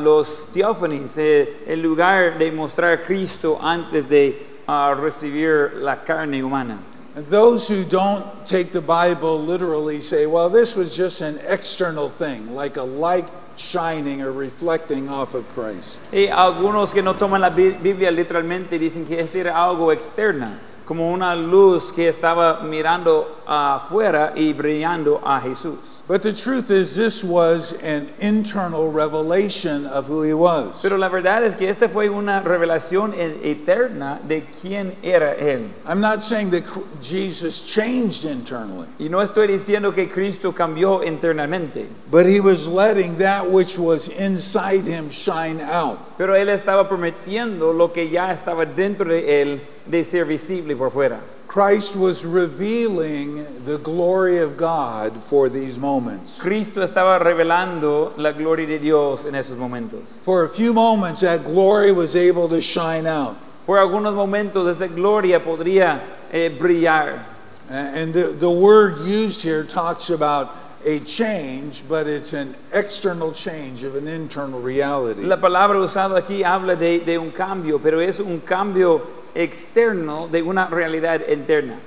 los teófanis, el lugar de mostrar a Cristo antes de recibir la carne humana.
And those who don't take the Bible literally say, well, this was just an external thing, like a light shining or reflecting off of Christ.
Y algunos que no toman la Biblia literalmente dicen que esto era algo externo, como una luz que estaba mirando afuera y brillando a Jesús.
But the truth is, this was an internal revelation of who he was.
Pero la verdad es que esta fue una revelación eterna de quién era él.
I'm not saying that Jesus changed internally,
Y no estoy diciendo que Cristo cambió internamente,
but he was letting that which was inside him shine out.
pero él estaba prometiendo lo que ya estaba dentro de él de ser visible por fuera.
Christ was revealing the glory of God for these moments.
Cristo estaba revelando la gloria de Dios en esos momentos.
For a few moments, that glory was able to shine out.
Por algunos momentos esa gloria podría brillar.
And the word used here talks about a change, but it's an external change of an internal reality.
La palabra usada aquí habla de un cambio, pero es un cambio externo de una realidad interna.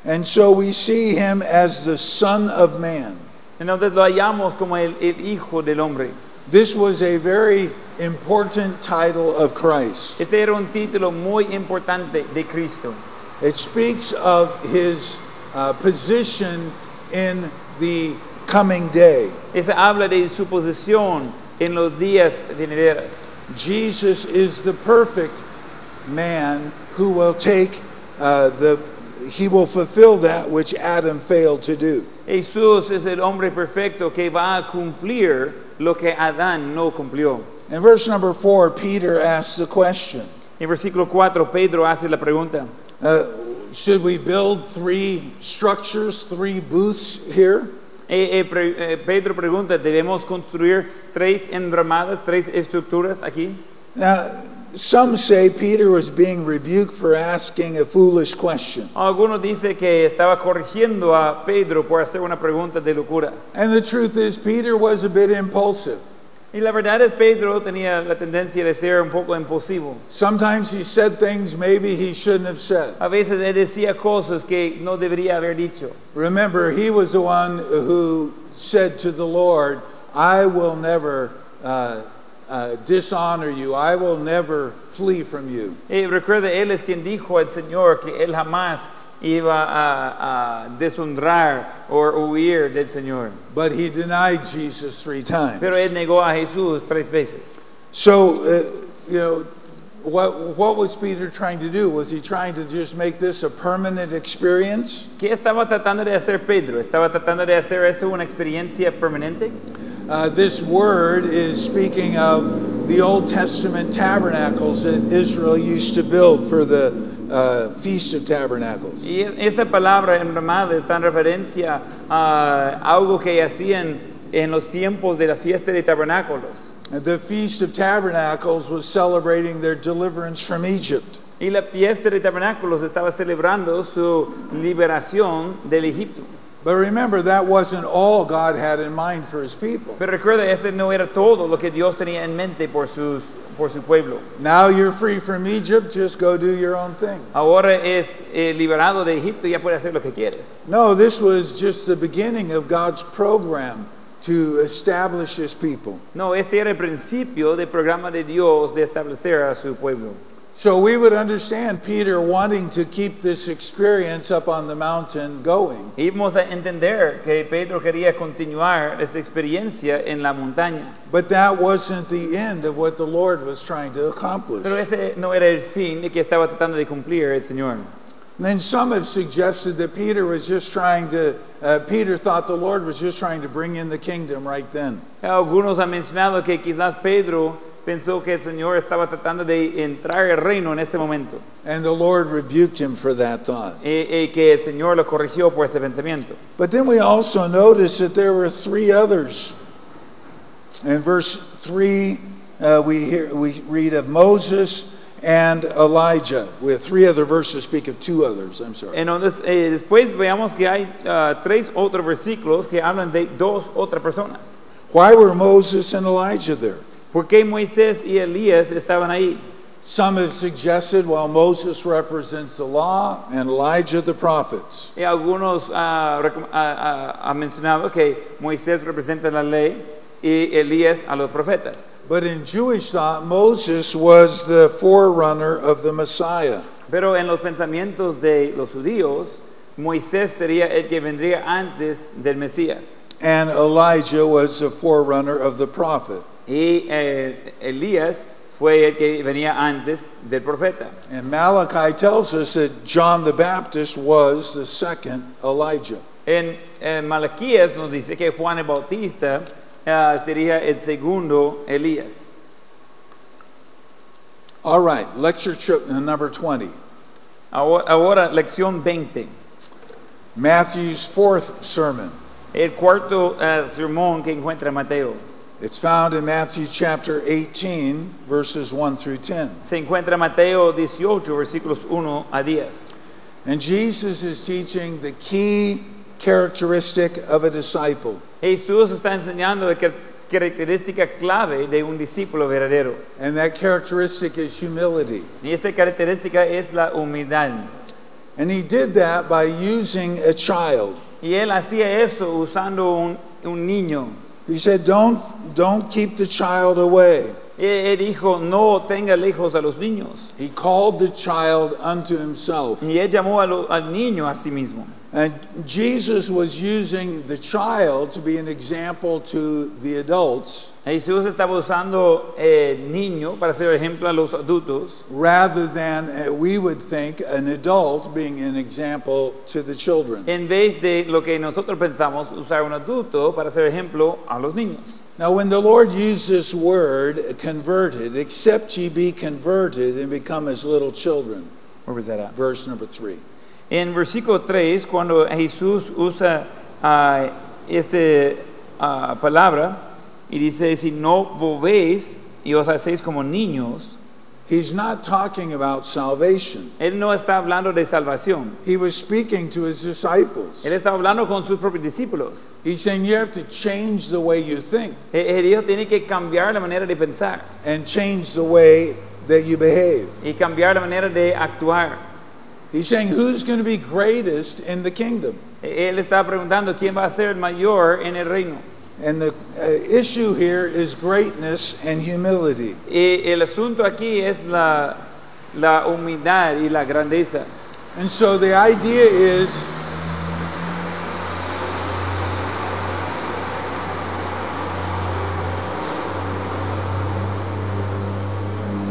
And so we see him as the Son of Man.
Entonces lo hallamos como el Hijo del Hombre.
This was a very important title of Christ.
Ese era un título muy importante de Cristo.
It speaks of his position in the coming day.
Ese habla de su posición en los días venideros.
Jesus is the perfect man who will he will fulfill that which Adam failed to do.
Jesús es el hombre perfecto que va a cumplir lo que Adán no cumplió.
In verse number 4, Peter asks the question.
En versículo 4, Pedro hace la pregunta.
Should we build 3 structures, 3 booths here?
Pedro pregunta, ¿debemos construir 3 enramadas, 3 estructuras aquí?
Now, some say Peter was being rebuked for asking a foolish question.
Algunos dicen que estaba corrigiendo a Pedro por hacer una pregunta de locura.
And the truth is, Peter was a bit impulsive.
Y la verdad es Pedro tenía la tendencia de ser un poco impulsivo.
Sometimes he said things maybe he shouldn't have said.
A veces él decía cosas que no debería haber dicho.
Remember, he was the one who said to the Lord, I will never dishonor you. I will never flee from you.
Y recuerda, él es quien dijo al Señor que él jamás iba a deshonrar o huir del Señor.
But he denied Jesus 3 times.
Pero él negó a Jesús 3 veces.
So, you know, what was Peter trying to do? Was he trying to just make this a permanent experience?
¿Qué estaba tratando de hacer Pedro? ¿Estaba tratando de hacer eso una experiencia permanente?
This word is speaking of the Old Testament tabernacles that Israel used to build for the Feast of Tabernacles.
Y esa palabra en ramada está en referencia a algo que hacían en los tiempos de la fiesta de tabernáculos.
The Feast of Tabernacles was celebrating their deliverance from Egypt.
Y la fiesta de tabernáculos estaba celebrando su liberación del Egipto.
But remember, that wasn't all God had in mind for his people.
Pero recuerda, ese no era todo lo que Dios tenía en mente por su pueblo.
Now you're free from Egypt, just go do your own thing.
Ahora es liberado de Egipto, ya puede hacer lo que quieres.
No, this was just the beginning of God's program to establish his people.
No, ese era el principio del programa de Dios de establecer a su pueblo.
So we would understand Peter wanting to keep this experience up on the mountain going.
Y vamos a entender que Pedro quería continuar esa experiencia en la montaña.
But that wasn't the end of what the Lord was trying to accomplish.
Pero ese no era el fin de que estaba tratando de cumplir el Señor.
Then some have suggested that Peter was just trying to, Peter thought the Lord was just trying to bring in the kingdom right then.
Algunos han mencionado que quizás Pedro pensó que el Señor estaba tratando de entrar al reino en ese momento.
And the Lord rebuked him for that thought.
Y que el Señor lo corrigió por ese pensamiento.
But then we also notice that there were 3 others. In verse 3, we read of Moses and Elijah. With 3 other verses speak of 2 others. I'm sorry.
Entonces, después veamos que hay 3 otros versículos que hablan de 2 otras personas.
Why were Moses and Elijah there?
¿Por qué Moisés y Elías estaban ahí?
Some have suggested, well, Moses represents the law and Elijah the prophets.
Y algunos han mencionado que Moisés representa la ley y Elías a los profetas.
But in Jewish thought, Moses was the forerunner of the Messiah.
Pero en los pensamientos de los judíos, Moisés sería el que vendría antes del Mesías.
And Elijah was the forerunner of the prophet.
Y Elías fue el que venía antes del profeta.
And Malachi tells us that John the Baptist was the second Elijah.
En Malaquías nos dice que Juan el Bautista sería el segundo Elías.
All right, lecture number 20.
Ahora lección 20.
Matthew's 4th sermon.
El cuarto sermón que encuentra Mateo.
It's found in Matthew chapter 18, verses 1 through 10.
Se encuentra Mateo 18, versículos 1 a 10.
And Jesus is teaching the key characteristic of a disciple.
Jesús está enseñando la característica clave de un discípulo verdadero.
And that characteristic is humility.
Y esa característica es la humildad.
And he did that by using a child.
Y él hacía eso usando un niño.
He said, don't keep the child away.
Él dijo, no tenga lejos a los niños.
He called the child unto himself.
Y él llamó al niño a sí mismo.
And Jesus was using the child to be an example to the adults.
Jesús estaba usando el niño para ser ejemplo a los adultos.
Rather than we would think an adult being an example to the children.
En vez de lo que nosotros pensamos, usar un adulto para ser ejemplo a los niños.
Now when the Lord used this word, converted, except ye be converted and become as little children.
Where was that at?
Verse number 3.
En versículo 3, cuando Jesús usa esta palabra y dice, si no volvéis y os hacéis como niños,
he's not talking about salvation.
Él no está hablando de salvación.
He was speaking to his disciples.
Él está hablando con sus propios discípulos.
He's saying you have to change the way you think
El hijo tiene que cambiar la manera de pensar
and change the way that you behave.
y cambiar la manera de actuar.
He's saying who's going to be greatest in the kingdom?
Él está preguntando quién va a ser el mayor en el reino.
And the issue here is greatness and humility.
Y el asunto aquí es la humildad y la grandeza.
And so the idea is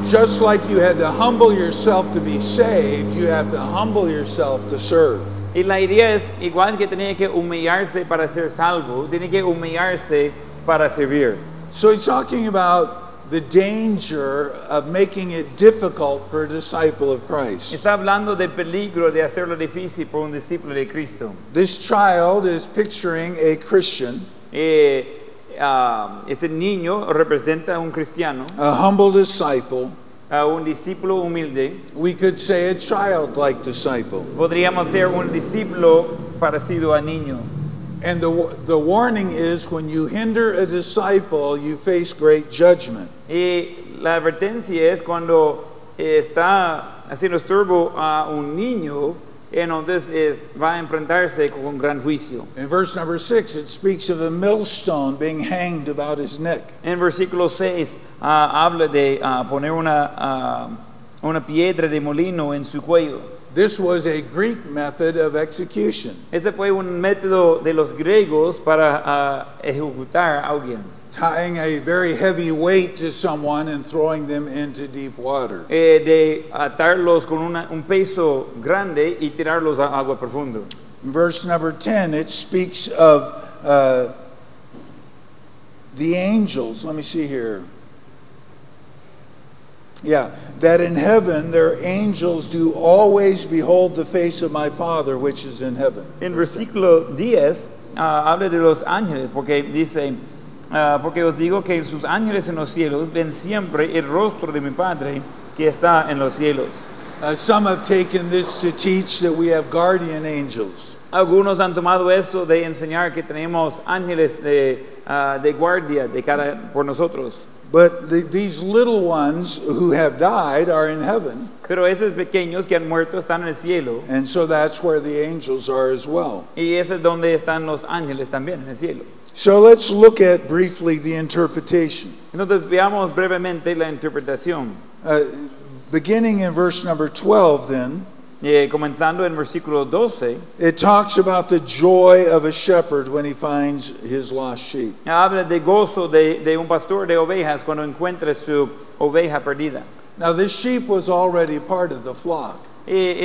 just like you had to humble yourself to be saved, you have to humble yourself to serve.
Y la idea es igual que tenía que humillarse para ser salvo, tiene que humillarse para servir.
So he's talking about the danger of making it difficult for a disciple of Christ.
Está hablando del peligro de hacerlo difícil por un discípulo de Cristo.
This child is picturing a Christian,
Ese niño representa a un cristiano,
a humble disciple.
a un discípulo humilde.
We could say a childlike disciple.
Podríamos ser un discípulo parecido a niño.
And the warning is when you hinder a disciple, you face great judgment.
Y la advertencia es cuando está haciendo estorbo a un niño, entonces va a enfrentarse con un gran juicio.
In verse number 6, it speaks of a millstone being hanged about his neck.
En versículo 6 habla de poner una piedra de molino en su cuello.
This was a Greek method of execution,
Ese fue un método de los griegos para ejecutar a alguien.
tying a very heavy weight to someone and throwing them into deep water.
De atarlos con un peso grande y tirarlos a agua profundo.
In verse number 10, it speaks of the angels. Let me see here. Yeah, that in heaven their angels do always behold the face of my Father which is in heaven.
En versículo 10 habla de los ángeles, porque dice, porque os digo que sus ángeles en los cielos ven siempre el rostro de mi Padre que está en los cielos.
Some have taken this to teach that we have guardian angels.
Algunos han tomado esto de enseñar que tenemos ángeles de guardia por nosotros.
But these little ones who have died are in heaven.
Pero esos pequeños que han muerto están en el cielo.
And so that's where the angels are as well.
Y ese es donde están los ángeles también, en el cielo.
So let's look at briefly the interpretation.
Entonces veamos brevemente la interpretación.
Beginning in verse number 12 then,
Comenzando en versículo 12,
it talks about the joy of a shepherd when he finds his lost sheep.
habla de gozo de un pastor de ovejas cuando encuentra su oveja perdida.
Now this sheep was already part of the flock.
Y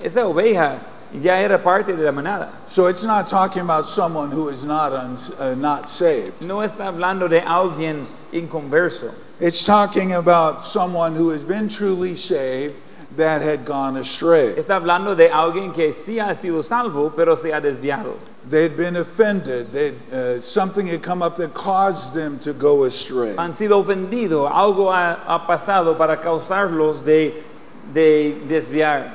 esa oveja ya era parte de la manada.
So it's not talking about someone who is not saved.
No está hablando de alguien inconverso.
It's talking about someone who has been truly saved that had gone astray.
Está hablando de alguien que sí ha sido salvo, pero se ha desviado.
They'd been offended. Something had come up that caused them to go astray.
Han sido ofendidos. Algo ha pasado para causarlos de desviar.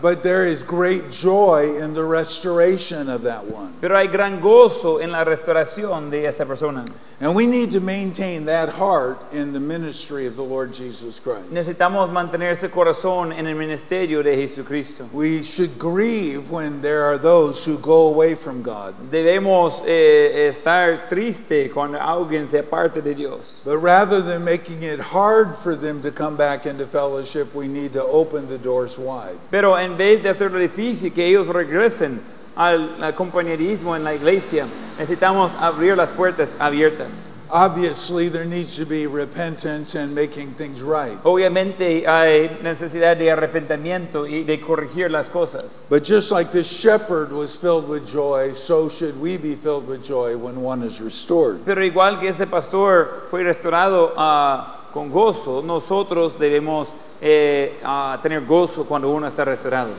But there is great joy in the restoration of that one.
Pero hay gran gozo en la restauración de esa persona.
And we need to maintain that heart in the ministry of the Lord Jesus Christ.
Necesitamos mantener ese corazón en el ministerio de Jesucristo.
We should grieve when there are those who go away from God.
Debemos estar triste cuando alguien se aparte de Dios.
But rather than making it hard for them to come back into fellowship, we need to open the doors wide.
Pero en vez de hacerlo difícil que ellos regresen al compañerismo en la iglesia, necesitamos abrir las puertas abiertas.
Obviously, there needs to be repentance and making things right.
Obviamente hay necesidad de arrepentimiento y de corregir las cosas.
But just like this shepherd was filled with joy, so should we be filled with joy when one is restored.
Pero igual que ese pastor fue restaurado con gozo, nosotros debemos tener gozo cuando uno está restaurado.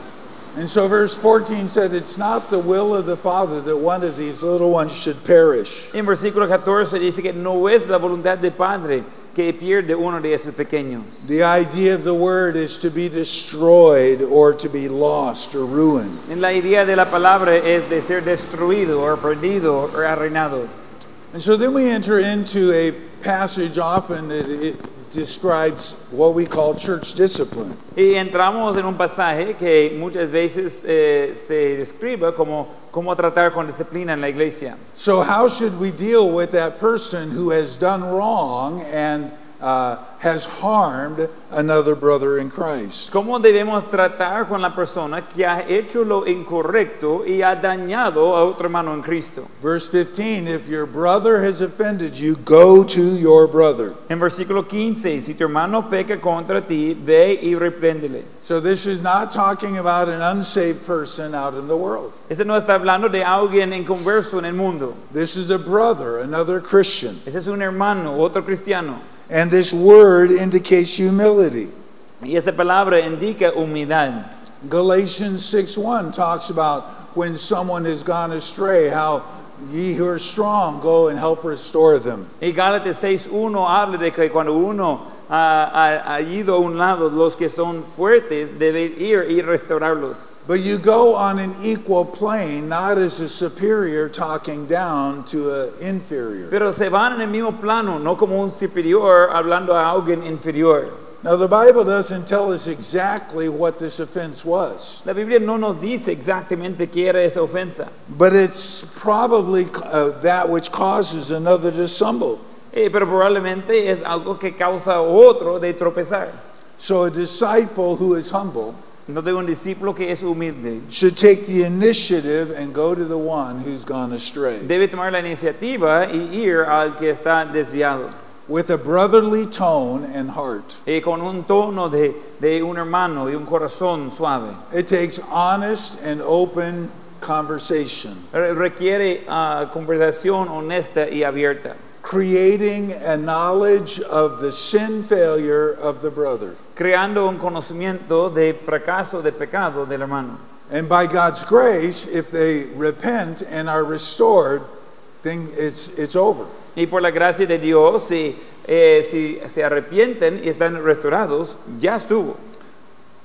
And so verse 14 said, it's not the will of the Father that one of these little ones should perish.
En versículo 14 dice que no es la voluntad del Padre que pierde uno de esos pequeños.
The idea of the word is to be destroyed or to be lost or ruined.
La idea de la palabra es de ser destruido o perdido o arruinado.
And so then we enter into a passage often that it describes what we call church discipline.
Y entramos en un pasaje que muchas veces se describe como cómo tratar con disciplina en la iglesia.
So how should we deal with that person who has done wrong and has harmed another brother in Christ?
¿Cómo debemos tratar con la persona que ha hecho lo incorrecto y ha dañado a otro hermano en Cristo?
Verse 15, if your brother has offended you, go to your brother.
En versículo 15, si tu hermano peca contra ti, ve y repréndele.
So this is not talking about an unsaved person out in the world.
Ese no está hablando de alguien inconverso en el mundo.
This is a brother, another Christian.
Ese es un hermano, otro cristiano.
And this word indicates humility.
Y esa palabra indica humildad.
Galatians 6:1 talks about when someone has gone astray, how ye who are strong go and help restore them.
Y Gálatas 6:1 habla de que cuando uno ha ido a un lado, los que son fuertes deben ir y restaurarlos.
But you go on an equal plane, not as a superior talking down to an inferior.
Pero se van en el mismo plano, no como un superior hablando a alguien inferior.
Now the Bible doesn't tell us exactly what this offense was,
La Biblia no nos dice exactamente qué era esa ofensa,
but it's probably that which causes another to stumble.
pero probablemente es algo que causa a otro de tropezar.
So a disciple who is humble
Entonces un discípulo que es humilde
should take the initiative and go to the one who's gone astray
debe tomar la iniciativa y ir al que está desviado,
with a brotherly tone and heart.
con un tono de un hermano y un corazón suave.
It takes honest and open conversation,
Requiere conversación honesta y abierta,
creating a knowledge of the sin failure of the brother.
creando un conocimiento de fracaso, de pecado del hermano.
And by God's grace, if they repent and are restored, then it's over.
Y por la gracia de Dios, si se arrepienten y están restaurados, ya estuvo.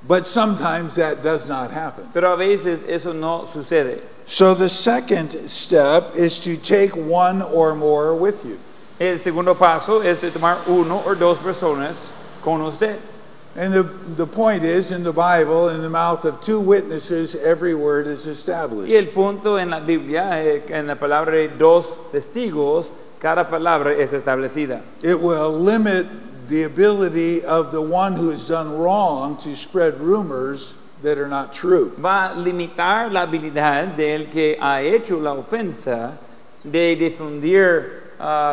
But sometimes that does not happen.
Pero a veces eso no sucede.
So the second step is to take one or more with you.
El segundo paso es de tomar uno o dos personas con usted.
And the point is, in the Bible, in the mouth of two witnesses, every word is established.
Y el punto en la Biblia, en la palabra de dos testigos, cada palabra es establecida.
It will limit the ability of the one who has done wrong to spread rumors that are not true.
Va a limitar la habilidad del que ha hecho la ofensa de difundir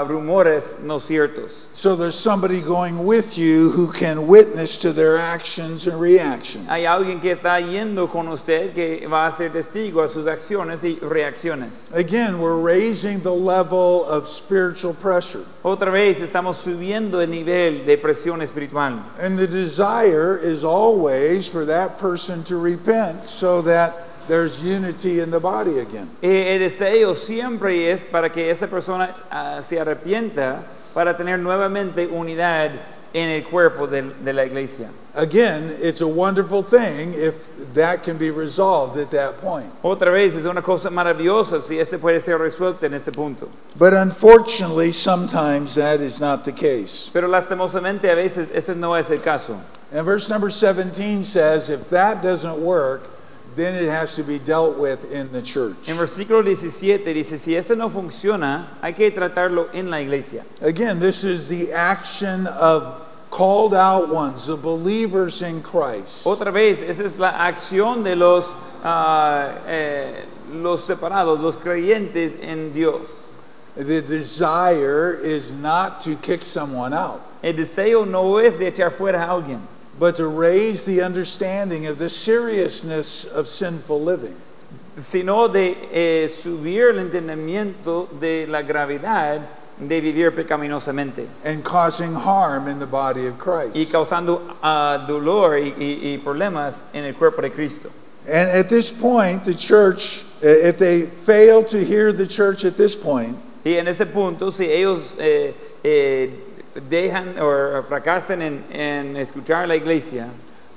rumores no ciertos.
So there's somebody going with you who can witness to their actions and reactions.
Hay alguien que está yendo con usted que va a ser testigo a sus acciones y reacciones.
Again, we're raising the level of spiritual pressure.
Otra vez estamos subiendo el nivel de presión espiritual.
And the desire is always for that person to repent so that there's unity in the body again.
El deseo siempre es para que esa persona se arrepienta para tener nuevamente unidad en el cuerpo de la iglesia.
Again, it's a wonderful thing if that can be resolved at that point.
Otra vez es una cosa maravillosa si ese puede ser resuelto en este punto.
But unfortunately, sometimes that is not the case.
Pero lastimosamente a veces eso no es el caso.
And verse number 17 says, if that doesn't work, then it has to be dealt with in the church.
En versículo 17 dice, si esto no funciona, hay que tratarlo en la iglesia.
Again, this is the action of called out ones, the believers in Christ.
Otra vez, esa es la acción de los separados, los creyentes en Dios.
The desire is not to kick someone out,
El deseo no es de echar fuera a alguien,
but to raise the understanding of the seriousness of sinful living.
sino de subir el entendimiento de la gravedad de vivir pecaminosamente
And causing harm in the body of Christ.
y causando dolor y problemas en el cuerpo de Cristo.
And at this point, the church, if they fail to hear the church at this point,
Y en ese punto, si ellos dejan o fracasan en escuchar la iglesia,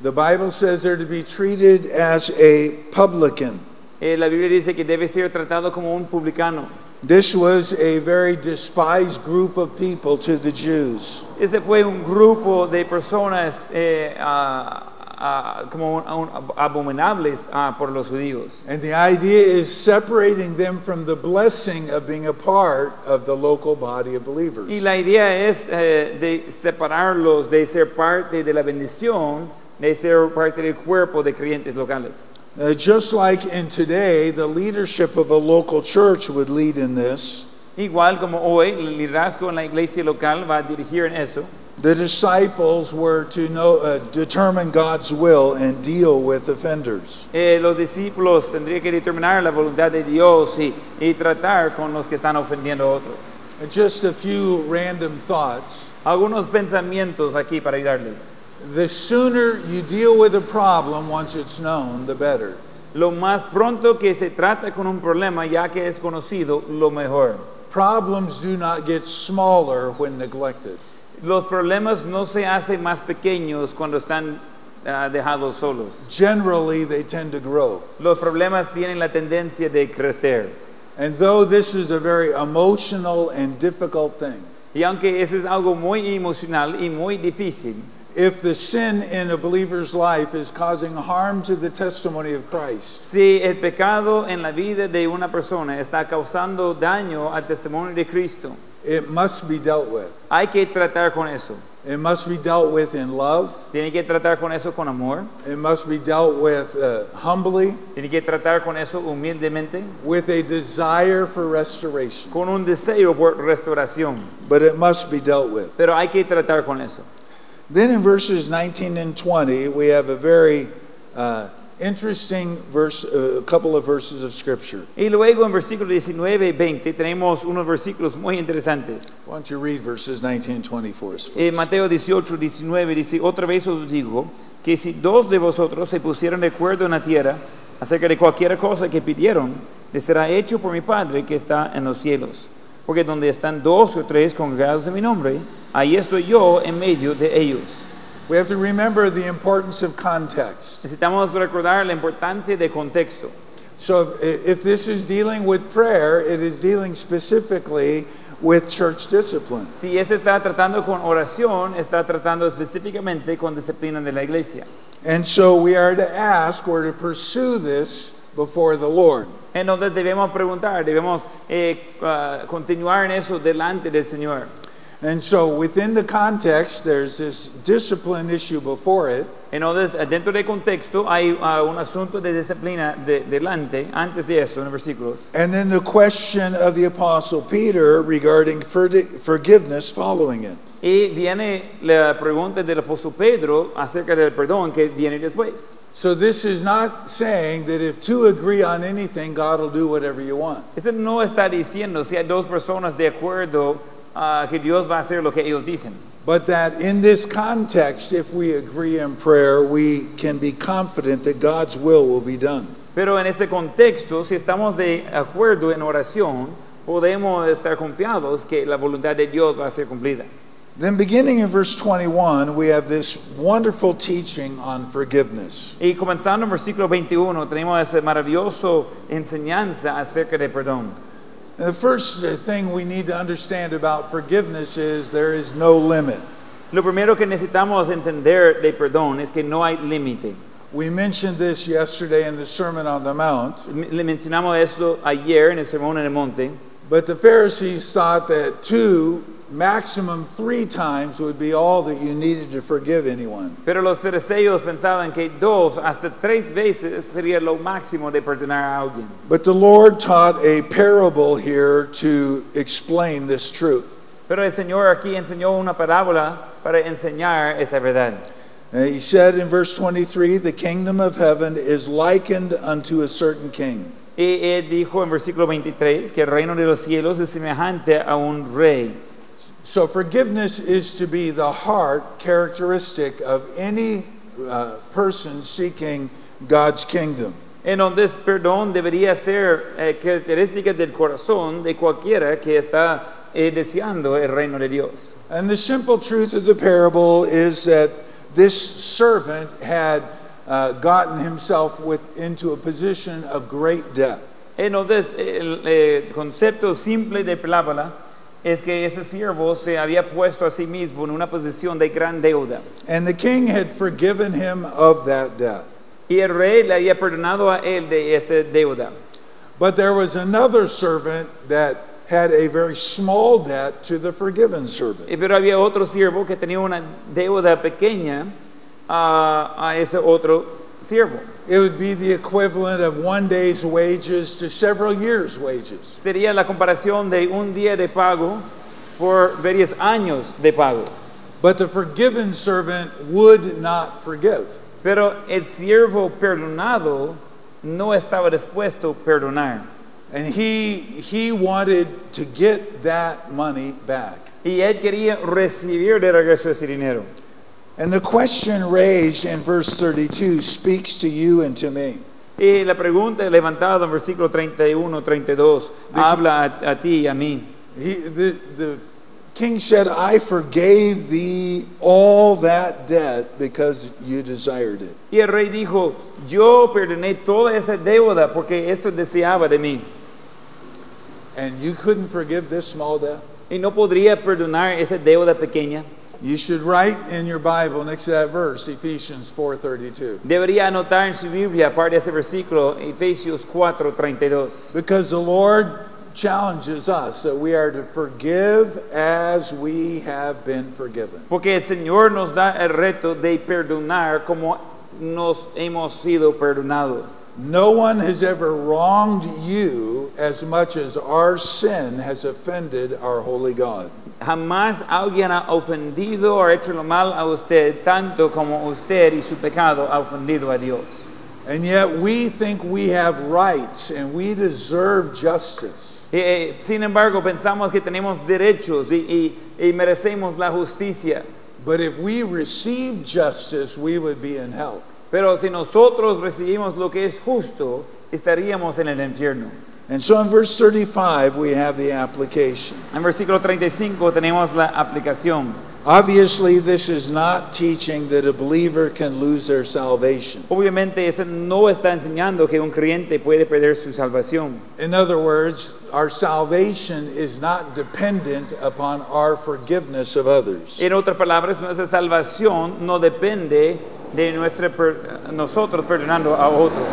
the Bible says they're to be treated as a publican.
la Biblia dice que debe ser tratado como un publicano.
This was a very despised group of people to the Jews.
Ese fue un grupo de personas como abominables por los judíos.
And the idea is separating them from the blessing of being a part of the local body of believers.
Y la idea es de separarlos de ser parte de la bendición, de ser parte del cuerpo de creyentes locales.
Just like in today, the leadership of a local church would lead in this.
Igual como hoy, el liderazgo en la iglesia local va a dirigir en eso.
The disciples were to determine God's will and deal with offenders.
Los discípulos tendrían que determinar la voluntad de Dios y tratar con los que están ofendiendo a otros.
Just a few random thoughts.
Algunos pensamientos aquí para ayudarles.
The sooner you deal with a problem once it's known, the better.
Lo más pronto que se trata con un problema, ya que es conocido, lo mejor.
Problems do not get smaller when neglected.
Los problemas no se hacen más pequeños cuando están dejados solos.
Generally, they tend to grow.
Los problemas tienen la tendencia de crecer.
And though this is a very emotional and difficult thing,
Y aunque eso es algo muy emocional y muy difícil,
if the sin in a believer's life is causing harm to the testimony of Christ,
si el pecado en la vida de una persona está causando daño al testimonio de Cristo,
it must be dealt with.
hay que tratar con eso.
It must be dealt with in love.
Tiene que tratar con eso con amor.
It must be dealt with humbly,
Tiene que tratar con eso humildemente,
with a desire for restoration.
con un deseo por restauración.
But it must be dealt with.
Pero hay que tratar con eso.
Then in verses 19 and 20, we have a very interesting verse, a couple of verses of Scripture.
Y luego en versículos 19 y 20 tenemos unos versículos muy interesantes.
Why don't you read verses 19 and 20 for us, please?
Mateo 18, 19 dice, otra vez os digo que si dos de vosotros se pusieran de acuerdo en la tierra acerca de cualquier cosa que pidieron, les será hecho por mi Padre que está en los cielos. Porque donde están dos o tres congregados en mi nombre, ahí estoy yo en medio de ellos.
We have to remember the importance of context.
Necesitamos recordar la importancia de contexto.
So if this is dealing with prayer, it is dealing specifically with church discipline.
Si ese está tratando con oración, está tratando específicamente con disciplina de la iglesia.
And so we are to ask or to pursue this before the Lord.
Entonces debemos preguntar, debemos continuar en eso delante del Señor.
And so within the context, there's this discipline issue before it.
Entonces, dentro del contexto hay un asunto de disciplina delante, antes de eso, en los versículos.
And then the question of the Apostle Peter regarding forgiveness following it.
Y viene la pregunta del apóstol Pedro acerca del perdón que viene después.
So this is not saying that if two agree on anything, God will do whatever you want.
Eso no está diciendo si hay dos personas de acuerdo que Dios va a hacer lo que ellos dicen.
But that in this context, if we agree in prayer, we can be confident that God's will be done.
Pero en ese contexto, si estamos de acuerdo en oración, podemos estar confiados que la voluntad de Dios va a ser cumplida.
Then beginning in verse 21, we have this wonderful teaching on forgiveness.
Y comenzando en versículo 21, tenemos esa maravillosa enseñanza acerca de perdón.
And the first thing we need to understand about forgiveness is there is no limit.
Lo primero que necesitamos entender de perdón es que no hay límite.
We mentioned this yesterday in the Sermon on the Mount.
Le mencionamos eso ayer en el sermón en el monte.
But the Pharisees thought that maximum 3 times would be all that you needed to forgive anyone.
Pero los fariseos pensaban que 2 hasta 3 veces sería lo máximo de perdonar a alguien.
But the Lord taught a parable here to explain this truth.
Pero el Señor aquí enseñó una parábola para enseñar esa verdad.
He said in verse 23, the kingdom of heaven is likened unto a certain king.
Y él dijo en versículo 23 que el reino de los cielos es semejante a un rey.
So forgiveness is to be the heart characteristic of any person seeking God's kingdom.
Entonces, perdón debería ser característica del corazón de cualquiera que está deseando el reino de Dios.
And the simple truth of the parable is that this servant had gotten himself into a position of great debt.
Entonces, el concepto simple de parábola es que ese siervo se había puesto a sí mismo en una posición de gran deuda.
And the king had forgiven him of that debt.
Y el rey le había perdonado a él de esa deuda.
But there was another servant that had a very small debt to the forgiven servant.
Pero había otro siervo que tenía una deuda pequeña a ese otro siervo.
It would be the equivalent of one day's wages to several years' wages.
Sería la comparación de un día de pago por varios años de pago.
But the forgiven servant would not forgive.
Pero el siervo perdonado no estaba dispuesto a perdonar.
And he wanted to get that money back.
Y él quería recibir de regreso ese dinero.
And the question raised in verse 32 speaks to you and to me.
Y la pregunta levantada en versículo 31, 32 habla a ti y a mí.
The king said, I forgave thee all that debt because you desired it.
Y el rey dijo, yo perdoné toda esa deuda porque eso deseaba de mí.
And you couldn't forgive this small debt?
Y no podría perdonar esa deuda pequeña.
You should write in your Bible next to that verse, Ephesians 4:32.
Debería anotar en su Biblia, aparte de ese versículo, Efesios 4:32.
Because the Lord challenges us that we are to forgive as we have been forgiven.
Porque el Señor nos da el reto de perdonar como nos hemos sido perdonados.
No one has ever wronged you as much as our sin has offended our holy God.
Jamás alguien ha ofendido o hecho lo mal a usted tanto como usted y su pecado ha ofendido a Dios.
And yet we think we have rights and we deserve justice.
Sin embargo, pensamos que tenemos derechos y merecemos la justicia.
But if we receive justice, we would be in hell.
Pero si nosotros recibimos lo que es justo, estaríamos en el infierno.
And so in verse 35, we have the application.
En versículo 35 tenemos la aplicación.
Obviously, this is not teaching that a believer can lose their salvation.
Obviamente, eso no está enseñando que un creyente puede perder su salvación.
In other words, our salvation is not dependent upon our forgiveness of others.
En otras palabras, nuestra salvación no depende de nosotros perdonando a otros.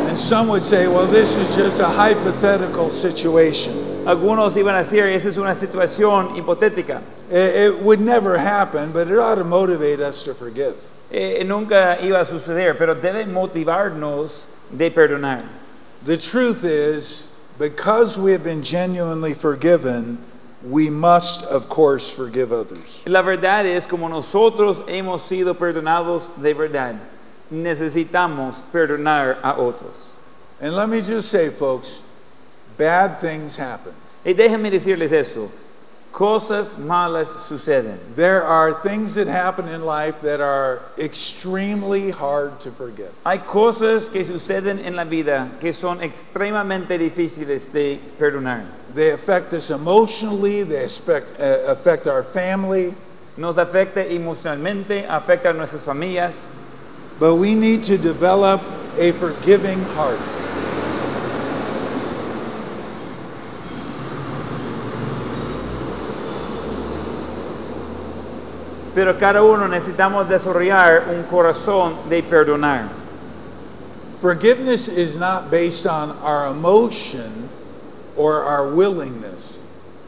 And some would say, well, this is just a hypothetical situation.
Algunos iban a decir, esa es una situación hipotética.
It would never happen, but it ought to motivate us to forgive.
Nunca iba a suceder, pero debe motivarnos de perdonar.
The truth is, because we have been genuinely forgiven, we must, of course, forgive others.
La verdad es, como nosotros hemos sido perdonados de verdad, necesitamos perdonar a otros.
And let me just say, folks, bad things happen.
Y déjenme decirles eso, cosas malas suceden.
There are things that happen in life that are extremely hard to forgive.
Hay cosas que suceden en la vida que son extremadamente difíciles de perdonar.
They affect us emotionally, they affect our family.
Nos afecta emocionalmente, afecta a nuestras familias.
But we need to develop a forgiving heart.
Pero cada uno necesitamos desarrollar un corazón de perdonar.
Forgiveness is not based on our emotion or our willingness.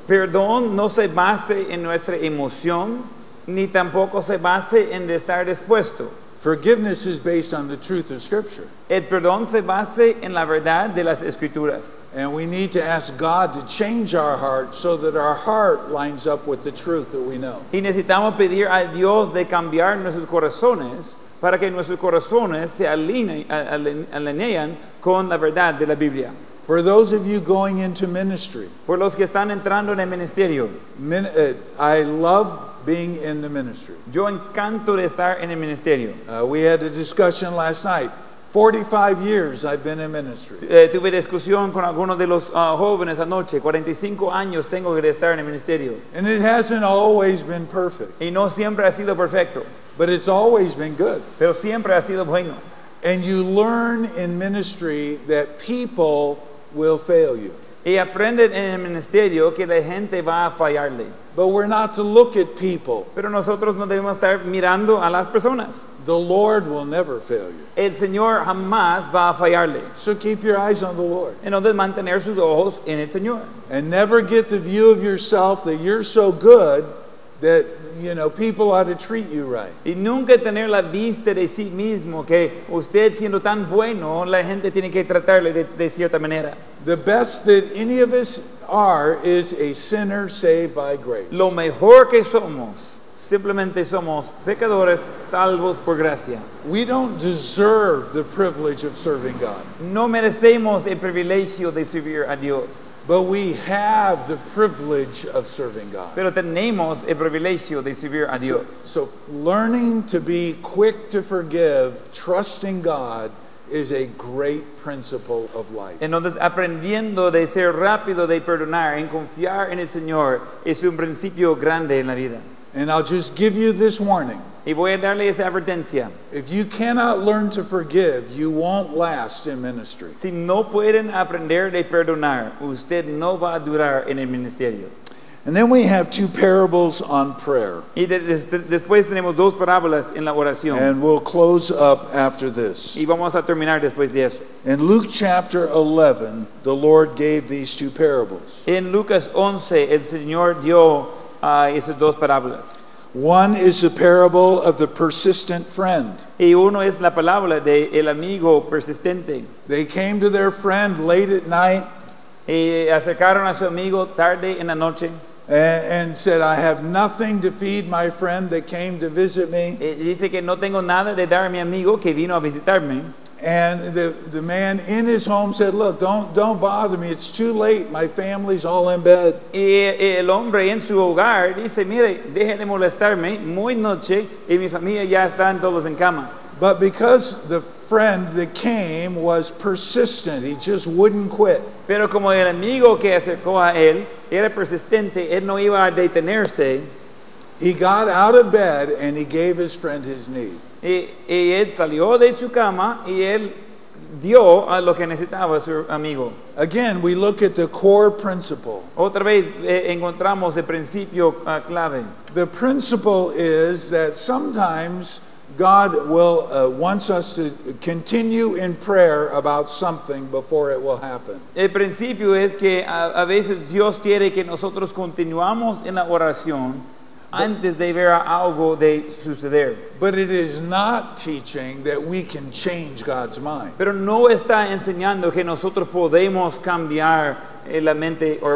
Perdón no se base en nuestra emoción, ni tampoco se base en estar dispuesto.
Forgiveness is based on the truth of Scripture.
El perdón se base en la verdad de las Escrituras.
And we need to ask God to change our heart so that our heart lines up with the truth that we know.
Y necesitamos pedir a Dios de cambiar nuestros corazones para que nuestros corazones se alinean con la verdad de la Biblia.
For those of you going into ministry,
Por los que están entrando en el ministerio,
I love being in the ministry.
yo encanto de estar en el ministerio.
We had a discussion last night. 45 years I've been in ministry.
Tuve discusión con algunos de los jóvenes anoche. 45 años tengo que estar en el ministerio.
And it hasn't always been perfect,
Y no siempre ha sido perfecto,
but it's always been good.
pero siempre ha sido bueno.
And you learn in ministry that people will fail you.
Y aprenden en el ministerio que la gente va a fallarle.
But we're not to look at people.
Pero nosotros no debemos estar mirando a las personas.
The Lord will never fail you.
El Señor jamás va a fallarle.
So keep your eyes on the Lord.
Entonces mantener sus ojos en el Señor.
And never get the view of yourself that you're so good that, you know, people ought to treat you right.
Y nunca tener la vista de sí mismo que usted siendo tan bueno, la gente tiene que tratarle de cierta manera.
The best that any of us are is a sinner saved by grace.
Lo mejor que somos, simplemente somos pecadores salvos por gracia.
We don't deserve the privilege of serving God,
No merecemos el privilegio de servir a Dios,
but we have the privilege of serving God.
pero tenemos el privilegio de servir a Dios.
So learning to be quick to forgive, trusting God, is a great principle of life.
Entonces, aprendiendo de ser rápido de perdonar, en confiar en el Señor, es un principio grande en la vida.
And I'll just give you this warning.
Y voy a darle esa advertencia.
If you cannot learn to forgive, you won't last in ministry.
Si no pueden aprender de perdonar, usted no va a durar en el ministerio.
And then we have two parables on prayer.
Y después tenemos dos parábolas en la oración.
And we'll close up after this.
Y vamos a terminar después de eso.
In Luke chapter 11, the Lord gave these two parables.
En Lucas 11, el Señor dio esas dos parábolas.
One is the parable of the persistent friend.
Y uno es la parábola de el amigo persistente.
They came to their friend late at night
Y acercaron a su amigo tarde en la noche.
and said, I have nothing to feed my friend that came to visit me.
Dice que no tengo nada de dar a mi amigo que vino a visitarme.
And the man in his home said, look, don't bother me. It's too late. My family's all in bed.
Y el hombre en su hogar dice, mire, deje de molestarme, muy noche y mi familia ya están todos en cama.
But because the friend that came was persistent, he just wouldn't quit.
Pero como el amigo que acercó a él era persistente, él no iba a detenerse.
He got out of bed and he gave his friend his need.
Y él salió de su cama y él dio a lo que necesitaba su amigo.
Again, we look at the core principle.
Otra vez encontramos el principio clave.
The principle is that sometimes God will wants us to continue in prayer about something before it will happen.
El principio es que a veces Dios quiere que nosotros continuamos en la oración antes de ver algo de suceder.
But it is not teaching that we can change God's mind.
Pero no está enseñando que nosotros podemos cambiar la mente o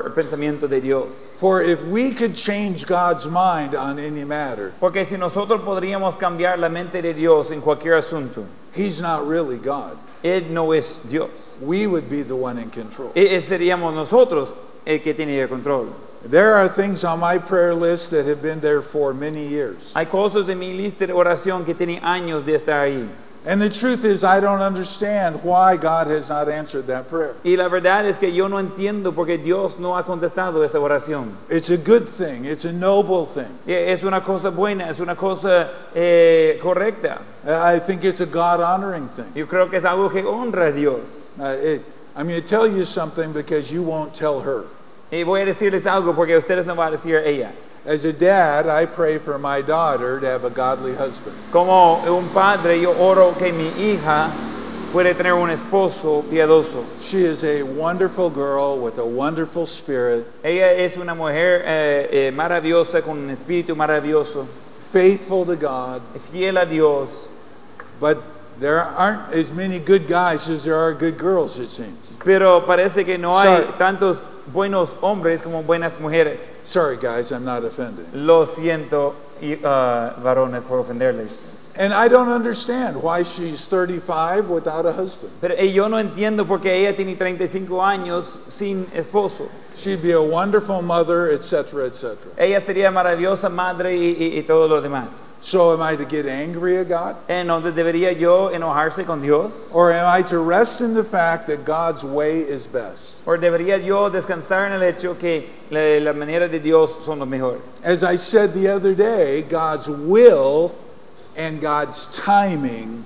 el pensamiento de Dios.
For if we could change God's mind on any matter,
Porque si nosotros podríamos cambiar la mente de Dios en cualquier asunto,
He's not really God.
Él no es Dios.
We would be the one in control.
Seríamos nosotros el que tiene el control.
There are things on my prayer list that have been there for many years.
Hay cosas en mi lista de oración que tienen años de estar ahí.
And the truth is, I don't understand why God has not answered that prayer.
Y la verdad es que yo no entiendo por qué Dios no ha contestado esa oración.
It's a good thing. It's a noble thing.
Es una cosa buena, es una cosa correcta.
I think it's a God-honoring thing.
Yo creo que es algo que honra a Dios.
I'm going to tell you something because you won't tell her.
Y voy a decirles algo porque ustedes no van a decir a ella.
As a dad, I pray for my daughter to have a godly husband.
Como un padre, yo oro que mi hija puede tener un esposo piadoso.
She is a wonderful girl with a wonderful spirit,
Ella es una mujer maravillosa con un espíritu maravilloso,
faithful to God,
fiel a Dios.
but there aren't as many good guys as there are good girls, it seems.
Pero parece que no hay
Sorry.
tantos buenos hombres como buenas mujeres.
Sorry, guys, I'm not offending.
Lo siento, varones, por ofenderles.
And I don't understand why she's 35 without a husband.
Pero yo no entiendo por qué ella tiene 35 años sin esposo.
She'd be a wonderful mother, etc., etc.
Ella sería maravillosa madre y todo lo demás.
So am I to get angry at God?
Entonces, ¿debería yo enojarse con Dios?
Or am I to rest in the fact that God's way is best?
¿O debería yo descansar en el hecho que la manera de Dios son lo mejor?
As I said the other day, God's will and God's timing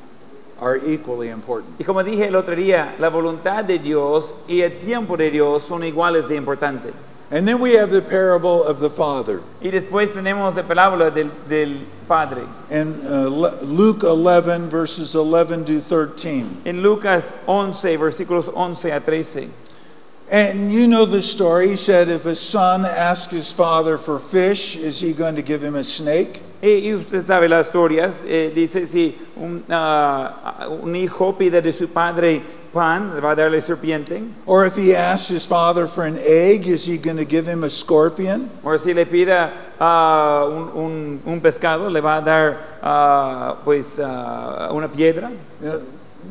are equally important.
Y como dije el otro día, la voluntad de Dios y el tiempo de Dios son iguales de importante.
And then we have the parable of the father.
Y después tenemos la parábola del padre.
In Luke 11, verses 11 to 13.
En Lucas 11, versículos 11 a 13.
And you know the story. He said, if a son asks his father for fish, is he going to give him a snake?
Y usted sabe las historias. Dice, si un hijo pide de su padre pan, le va a darle serpiente.
Or if he asks his father for an egg, is he going to give him a scorpion?
O si le pida un pescado, le va a dar una piedra.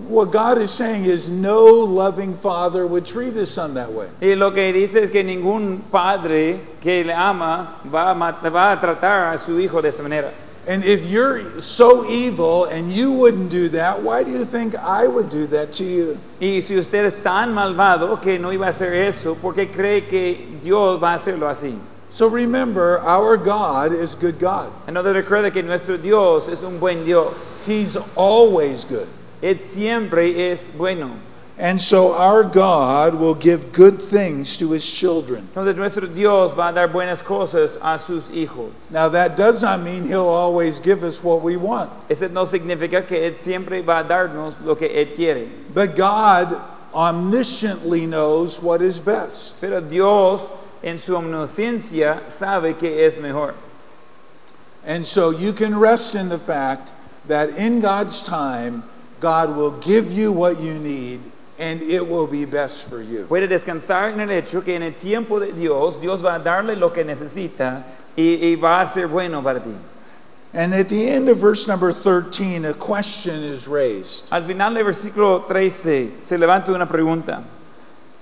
What God is saying is no loving father would treat his son that way.
Y lo que dice es que ningún padre que le ama va a tratar a su hijo de esa manera.
And if you're so evil and you wouldn't do that, why do you think I would do that to you?
Y si usted es tan malvado que no iba a hacer eso, ¿por qué cree que Dios va a hacerlo así?
So remember, our God is good God.
Entonces recuerde que nuestro Dios es un buen Dios.
He's always good.
Él siempre es bueno.
And so our God will give good things to his children.
Entonces nuestro Dios va a dar buenas cosas a sus hijos.
Now that does not mean he'll always give us what we want.
Eso no significa que Él siempre va a darnos lo que Él quiere.
But God omnisciently knows what is best.
Pero Dios en su omnisciencia sabe que es mejor.
And so you can rest in the fact that in God's time, God will give you what you need and it will be best for you.
Puede descansar en el hecho que en el tiempo de Dios, Dios va a darle lo que necesita y va a ser bueno para ti.
And at the end of verse number 13, a question is raised.
Al final del versículo 13 se levanta una pregunta.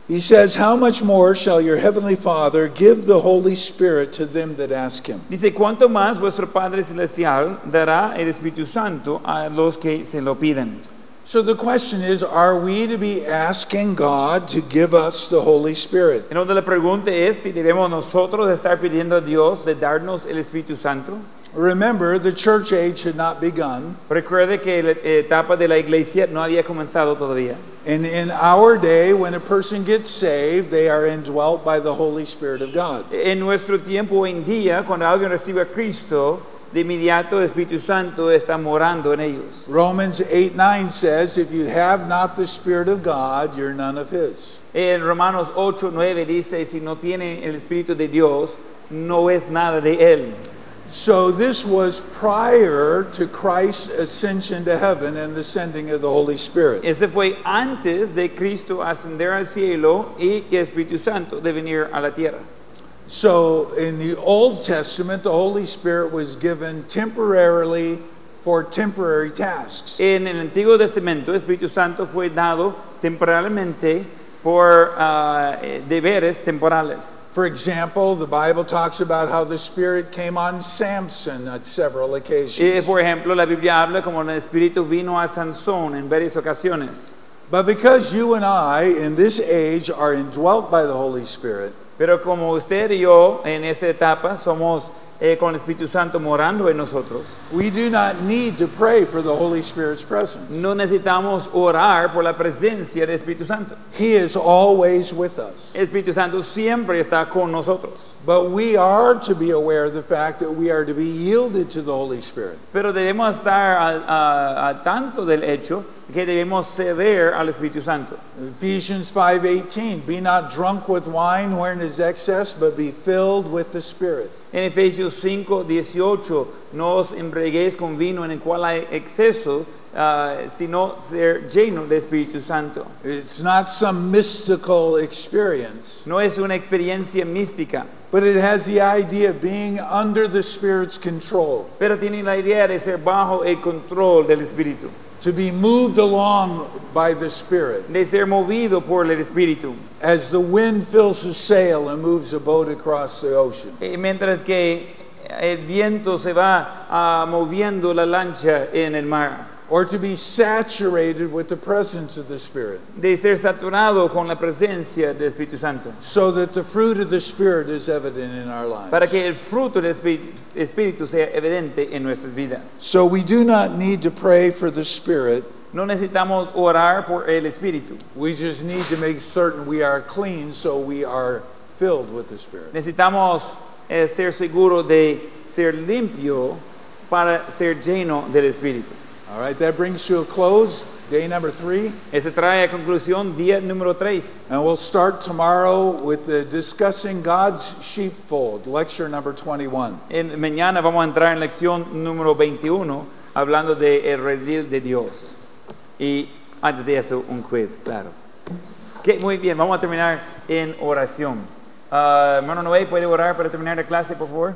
He says, how much more shall your heavenly Father give the Holy Spirit to them that ask him?
Dice, ¿cuánto más vuestro Padre Celestial dará el Espíritu Santo a los que se lo piden?
So the question is, are we to be asking God to give us the Holy Spirit?
Entonces la pregunta es si debemos nosotros estar pidiendo a Dios de darnos el Espíritu Santo.
Remember, the church age had not begun.
Recuerde que la etapa de la iglesia no había comenzado todavía.
And in our day, when a person gets saved, they are indwelt by the Holy Spirit of God.
En nuestro tiempo hoy en día, cuando alguien recibe a Cristo, de inmediato el Espíritu Santo está morando en ellos.
Romans 8:9 says, if you have not the Spirit of God, you're none of his.
En Romanos 8:9 dice, si no tiene el Espíritu de Dios, no es nada de él.
So this was prior to Christ's ascension to heaven and the sending of the Holy Spirit.
Ese fue antes de Cristo ascender al cielo y el Espíritu Santo de venir a la tierra.
So in the Old Testament, the Holy Spirit was given temporarily for temporary tasks.
En el Antiguo Testamento, el Espíritu Santo fue dado temporalmente por deberes temporales.
For example, the Bible talks about how the Spirit came on Samson at several occasions.
Por ejemplo, la Biblia habla como el Espíritu vino a Sansón en varias ocasiones.
But because you and I in this age are indwelt by the Holy Spirit,
Pero como usted y yo en esa etapa somos con el Espíritu Santo morando en nosotros,
we do not need to pray for the Holy Spirit's presence.
no necesitamos orar por la presencia del Espíritu Santo.
He is always with us.
El Espíritu Santo siempre está con nosotros.
But we are to be aware of the fact that we are to be yielded to the Holy Spirit.
Pero debemos estar al tanto del hecho que debemos ceder al Espíritu Santo.
Ephesians 5:18, be not drunk with wine wherein is excess, but be filled with the Spirit.
En Efesios 5:18, no os embriaguéis con vino en el cual hay exceso, sino ser lleno del Espíritu Santo.
It's not some mystical experience,
No es una experiencia mística,
but it has the idea of being under the Spirit's control,
pero tiene la idea de ser bajo el control del Espíritu,
to be moved along by the Spirit.
de ser movido por el Espíritu.
As the wind fills a sail and moves a boat across the ocean.
Mientras que el viento se va moviendo la lancha en el mar.
Or to be saturated with the presence of the Spirit.
De ser saturado con la presencia del Espíritu Santo.
So that the fruit of the Spirit is evident in our lives.
Para que el fruto del Espíritu sea evidente en nuestras vidas.
So we do not need to pray for the Spirit.
No necesitamos orar por el Espíritu.
We just need to make certain we are clean so we are filled with the Spirit.
Necesitamos ser seguros de ser limpio para ser lleno del Espíritu.
All right, that brings to a close day number 3.
Ese trae a conclusión día número 3.
And we'll start tomorrow with discussing God's sheepfold, lecture number 21.
Mañana vamos a entrar en lección número 21, hablando de el redil de Dios. Y antes de eso, un quiz, claro. Okay, muy bien, vamos a terminar en oración. Hermano Noé, ¿puede orar para terminar la clase, por favor?